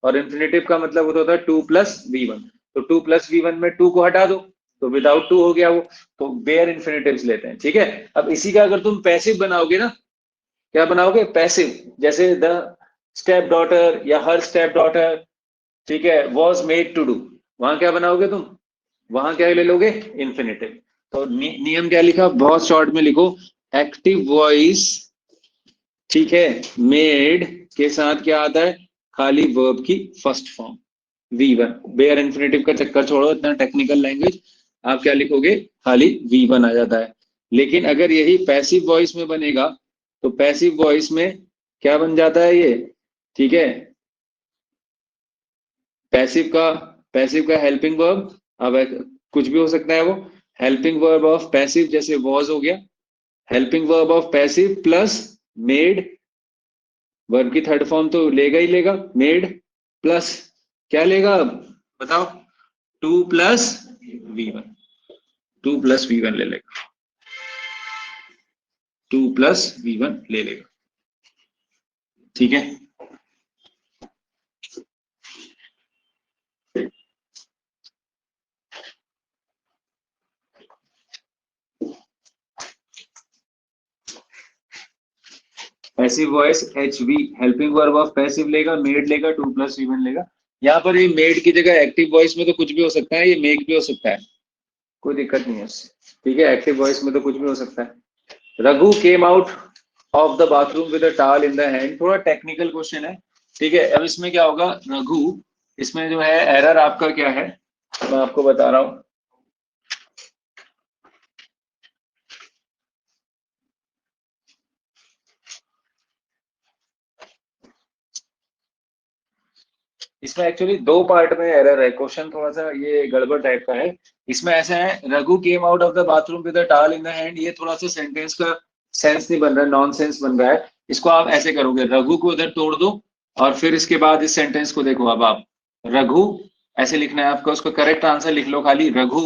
Speaker 2: और इन्फिनेटिव का मतलब होता है टू प्लस वी वन, तो टू प्लस वी वन में टू को हटा दो तो विदाउट टू हो गया वो, तो बेयर इन्फिनेटिव्स लेते हैं, ठीक है। अब इसी का अगर तुम पैसिव बनाओगे ना, क्या बनाओगे, पैसिव, जैसे द स्टेप डॉटर या हर स्टेप डॉटर, ठीक है, वॉज मेड टू डू, वहां क्या बनाओगे तुम, वहां क्या ले लोगे, इन्फिनेटिव। तो नियम क्या लिखा, बहुत शॉर्ट में लिखो, एक्टिव वॉइस, ठीक है, मेड के साथ क्या आता है, खाली वर्ब की first form V1, bear infinitive का चक्कर छोड़ो, इतना टेक्निकल लैंग्वेज, आप क्या लिखोगे, खाली V1 आ जाता है। लेकिन अगर यही पैसिव वॉइस में बनेगा, तो पैसिव वॉइस में क्या बन जाता है ये, ठीक है, पैसिव का हेल्पिंग वर्ब, अब कुछ भी हो सकता है वो, हेल्पिंग वर्ब ऑफ पैसिव जैसे वॉज हो गया, helping verb of passive plus made, verb की थर्ड फॉर्म तो लेगा ही लेगा, मेड प्लस क्या लेगा अब बताओ, two plus V1, two plus V1 ले लेगा, टू प्लस V1 ले लेगा, ठीक है। Passive voice HV, helping verb of passive लेगा, मेड लेगा, टू प्लस V1 लेगा। यहाँ पर ये मेड की जगह एक्टिव वॉइस में तो कुछ भी हो सकता है, ये मेक भी हो सकता है, कोई दिक्कत नहीं है उससे, ठीक है, एक्टिव वॉइस में तो कुछ भी हो सकता है। Raghu came out of the bathroom with a towel in the hand, थोड़ा टेक्निकल क्वेश्चन है, ठीक है। अब इसमें क्या होगा, रघु, इसमें जो है एरर आपका क्या है, मैं आपको बता रहा हूं, इसमें एक्चुअली दो पार्ट में एरर है, क्वेश्चन थोड़ा सा ये गड़बड़ टाइप का है। इसमें ऐसा है, Raghu came out of the bathroom with a towel in the hand, ये थोड़ा सा सेंटेंस का सेंस नहीं बन रहा है, नॉन सेंस बन रहा है। इसको आप ऐसे करोगे, रघु को उधर तोड़ दो और फिर इसके बाद इस सेंटेंस को देखो, अब आप रघु ऐसे लिखना है आपका, उसका करेक्ट आंसर लिख लो खाली रघु,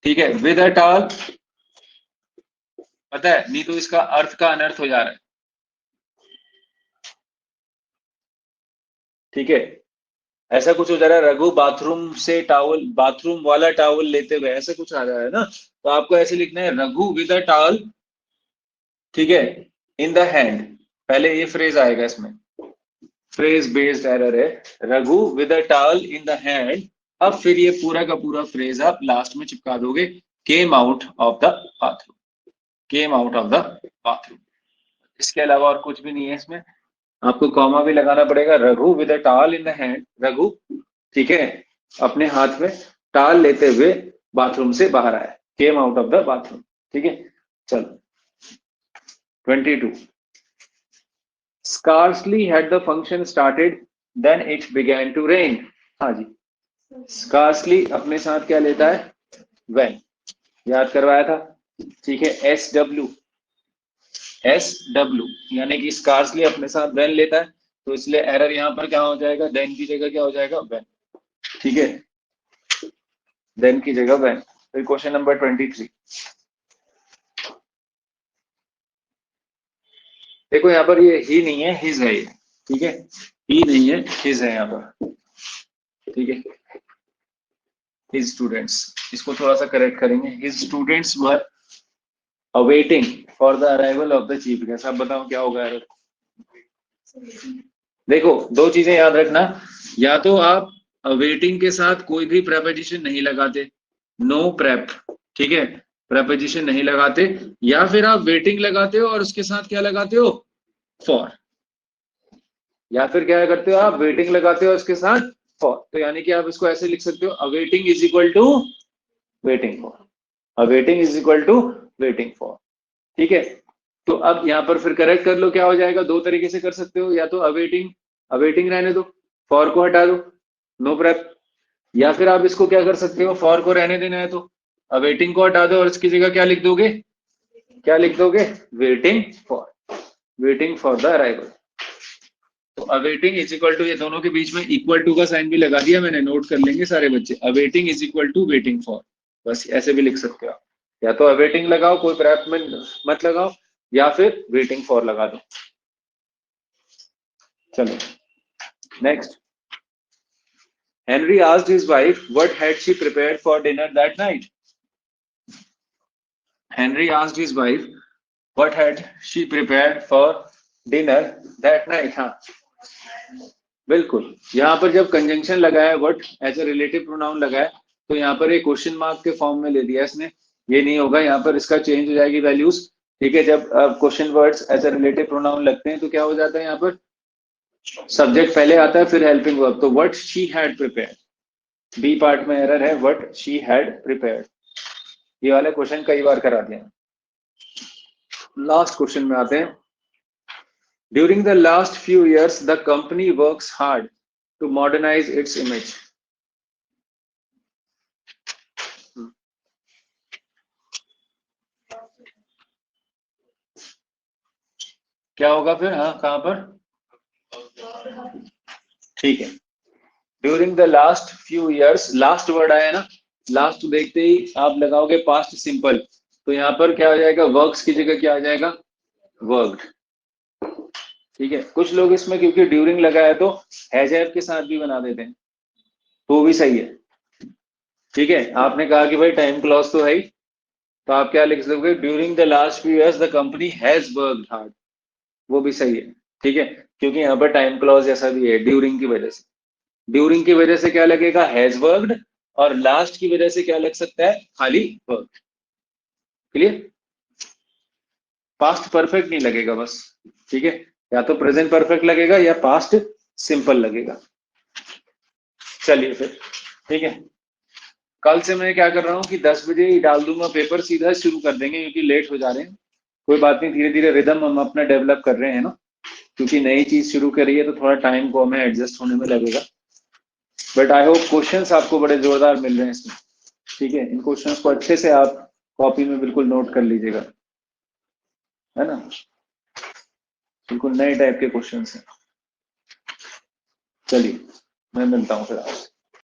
Speaker 2: ठीक है, विद अ टॉवल, पता है, नहीं तो इसका अर्थ का अनर्थ हो जा रहा है, ठीक है, ऐसा कुछ हो जा रहा है, रघु बाथरूम से टॉवल, बाथरूम वाला टॉवल लेते हुए, ऐसा कुछ आ रहा है ना, तो आपको ऐसे लिखना है, रघु विद अ टॉवल, ठीक है, इन द हैंड, पहले ये फ्रेज आएगा, इसमें फ्रेज बेस्ड एरर है, Raghu with a towel in the hand, अब फिर ये पूरा का पूरा फ्रेज आप लास्ट में चिपका दोगे, came out of the bathroom, came out of the bathroom, इसके अलावा और कुछ भी नहीं है इसमें। आपको कॉमा भी लगाना पड़ेगा, Raghu with a towel in the hand, Raghu, ठीक है, अपने हाथ में टॉवल लेते हुए बाथरूम से बाहर आया, came out of the bathroom, ठीक है। चलो 22, scarcely had the function started then it began to rain, हाँ जी, scarcely अपने साथ क्या लेता है, when, याद करवाया था, ठीक है, SW, यानी कि scarcely अपने साथ when लेता है, तो इसलिए एरर यहाँ पर क्या हो जाएगा, then की जगह क्या हो जाएगा, when, ठीक है, then की जगह when। फिर क्वेश्चन नंबर 23, देखो यहाँ पर ये ही नहीं है, हिज है ये, ठीक है, ही नहीं है, हिज है यहाँ पर, ठीक है, हिज स्टूडेंट्स, इसको थोड़ा सा करेक्ट करेंगे, his students were awaiting for the arrival of the chief guest, अब बताओ क्या होगा एरर। देखो दो चीजें याद रखना, या तो आप अवेटिंग के साथ कोई भी प्रेपोजिशन नहीं लगाते, नो प्रेप, ठीक है, प्रेपोजिशन नहीं लगाते, या फिर आप वेटिंग लगाते हो और उसके साथ क्या लगाते हो, फॉर, या फिर क्या करते हो आप, वेटिंग लगाते हो उसके साथ फॉर। तो यानी कि आप इसको ऐसे लिख सकते हो, awaiting is equal to waiting for, awaiting is equal to waiting for, ठीक है। तो अब यहाँ पर फिर करेक्ट कर लो, क्या हो जाएगा, दो तरीके से कर सकते हो, या तो अवेटिंग, अवेटिंग रहने दो, फॉर को हटा दो, नो प्रेप, या फिर आप इसको क्या कर सकते हो, फॉर को रहने देना है तो अवेटिंग को हटा दो और इसकी जगह क्या लिख दोगे, क्या लिख दोगे, waiting for, waiting for the arrival. तो अवेटिंग इज इक्वल टू, ये दोनों के बीच में इक्वल टू का साइन भी लगा दिया मैंने, नोट कर लेंगे सारे बच्चे, awaiting is equal to waiting for, बस ऐसे भी लिख सकते हो आप, या तो अवेटिंग लगाओ, कोई प्रैप में मत लगाओ, या फिर वेटिंग फॉर लगा दो। चलो next, Henry asked his wife what had she prepared for dinner that night. Henry asked his wife what had she prepared for dinner that night. हाँ बिल्कुल, यहाँ पर जब कंजंक्शन लगाया what as a relative pronoun लगाया, तो यहाँ पर एक क्वेश्चन मार्क के फॉर्म में ले दिया इसने, ये नहीं होगा, यहाँ पर इसका चेंज हो जाएगी वैल्यूज, ठीक है। जब question words as a relative pronoun लगते हैं तो क्या हो जाता है, यहाँ पर सब्जेक्ट पहले आता है फिर हेल्पिंग वर्ब, तो what she had prepared, B part में एरर है, व्हाट शी हैड प्रिपेयर्ड, ये वाला क्वेश्चन कई बार करा दिया। लास्ट क्वेश्चन में आते हैं, during the last few years the company works hard to modernize its image. क्या होगा फिर, हाँ कहां पर, ठीक है, during the last few years, last word आया ना, लास्ट देखते ही आप लगाओगे पास्ट सिंपल, तो यहाँ पर क्या हो जाएगा, वर्क्स की जगह क्या आ जाएगा, वर्क्ड, ठीक है। कुछ लोग इसमें क्योंकि ड्यूरिंग लगा है तो हैज हैव के साथ भी बना देते हैं, तो भी सही है, ठीक है। आपने कहा कि भाई टाइम क्लॉज तो है ही, तो आप क्या लिख दोगे, during the last few years the company has worked hard, वो भी सही है, ठीक है, क्योंकि यहाँ पर टाइम क्लॉज जैसा भी है, ड्यूरिंग की वजह से, ड्यूरिंग की वजह से क्या लगेगा, हैज वर्कड, और लास्ट की वजह से क्या लग सकता है, खाली वर्क, क्लियर। पास्ट परफेक्ट नहीं लगेगा बस, ठीक है, या तो प्रेजेंट परफेक्ट लगेगा या पास्ट सिंपल लगेगा। चलिए फिर, ठीक है, कल से मैं क्या कर रहा हूँ कि 10 बजे ही डाल दूंगा पेपर, सीधा शुरू कर देंगे क्योंकि लेट हो जा रहे हैं, कोई बात नहीं, धीरे धीरे रिदम हम अपना डेवलप कर रहे हैं ना, क्योंकि नई चीज शुरू करी है तो थोड़ा टाइम को हमें एडजस्ट होने में लगेगा, बट आई होप क्वेश्चंस आपको बड़े जोरदार मिल रहे हैं इसमें, ठीक है। इन क्वेश्चंस को अच्छे से आप कॉपी में बिल्कुल नोट कर लीजिएगा, है ना, बिल्कुल नए टाइप के क्वेश्चंस हैं। चलिए मैं मिलता हूँ फिर आपसे।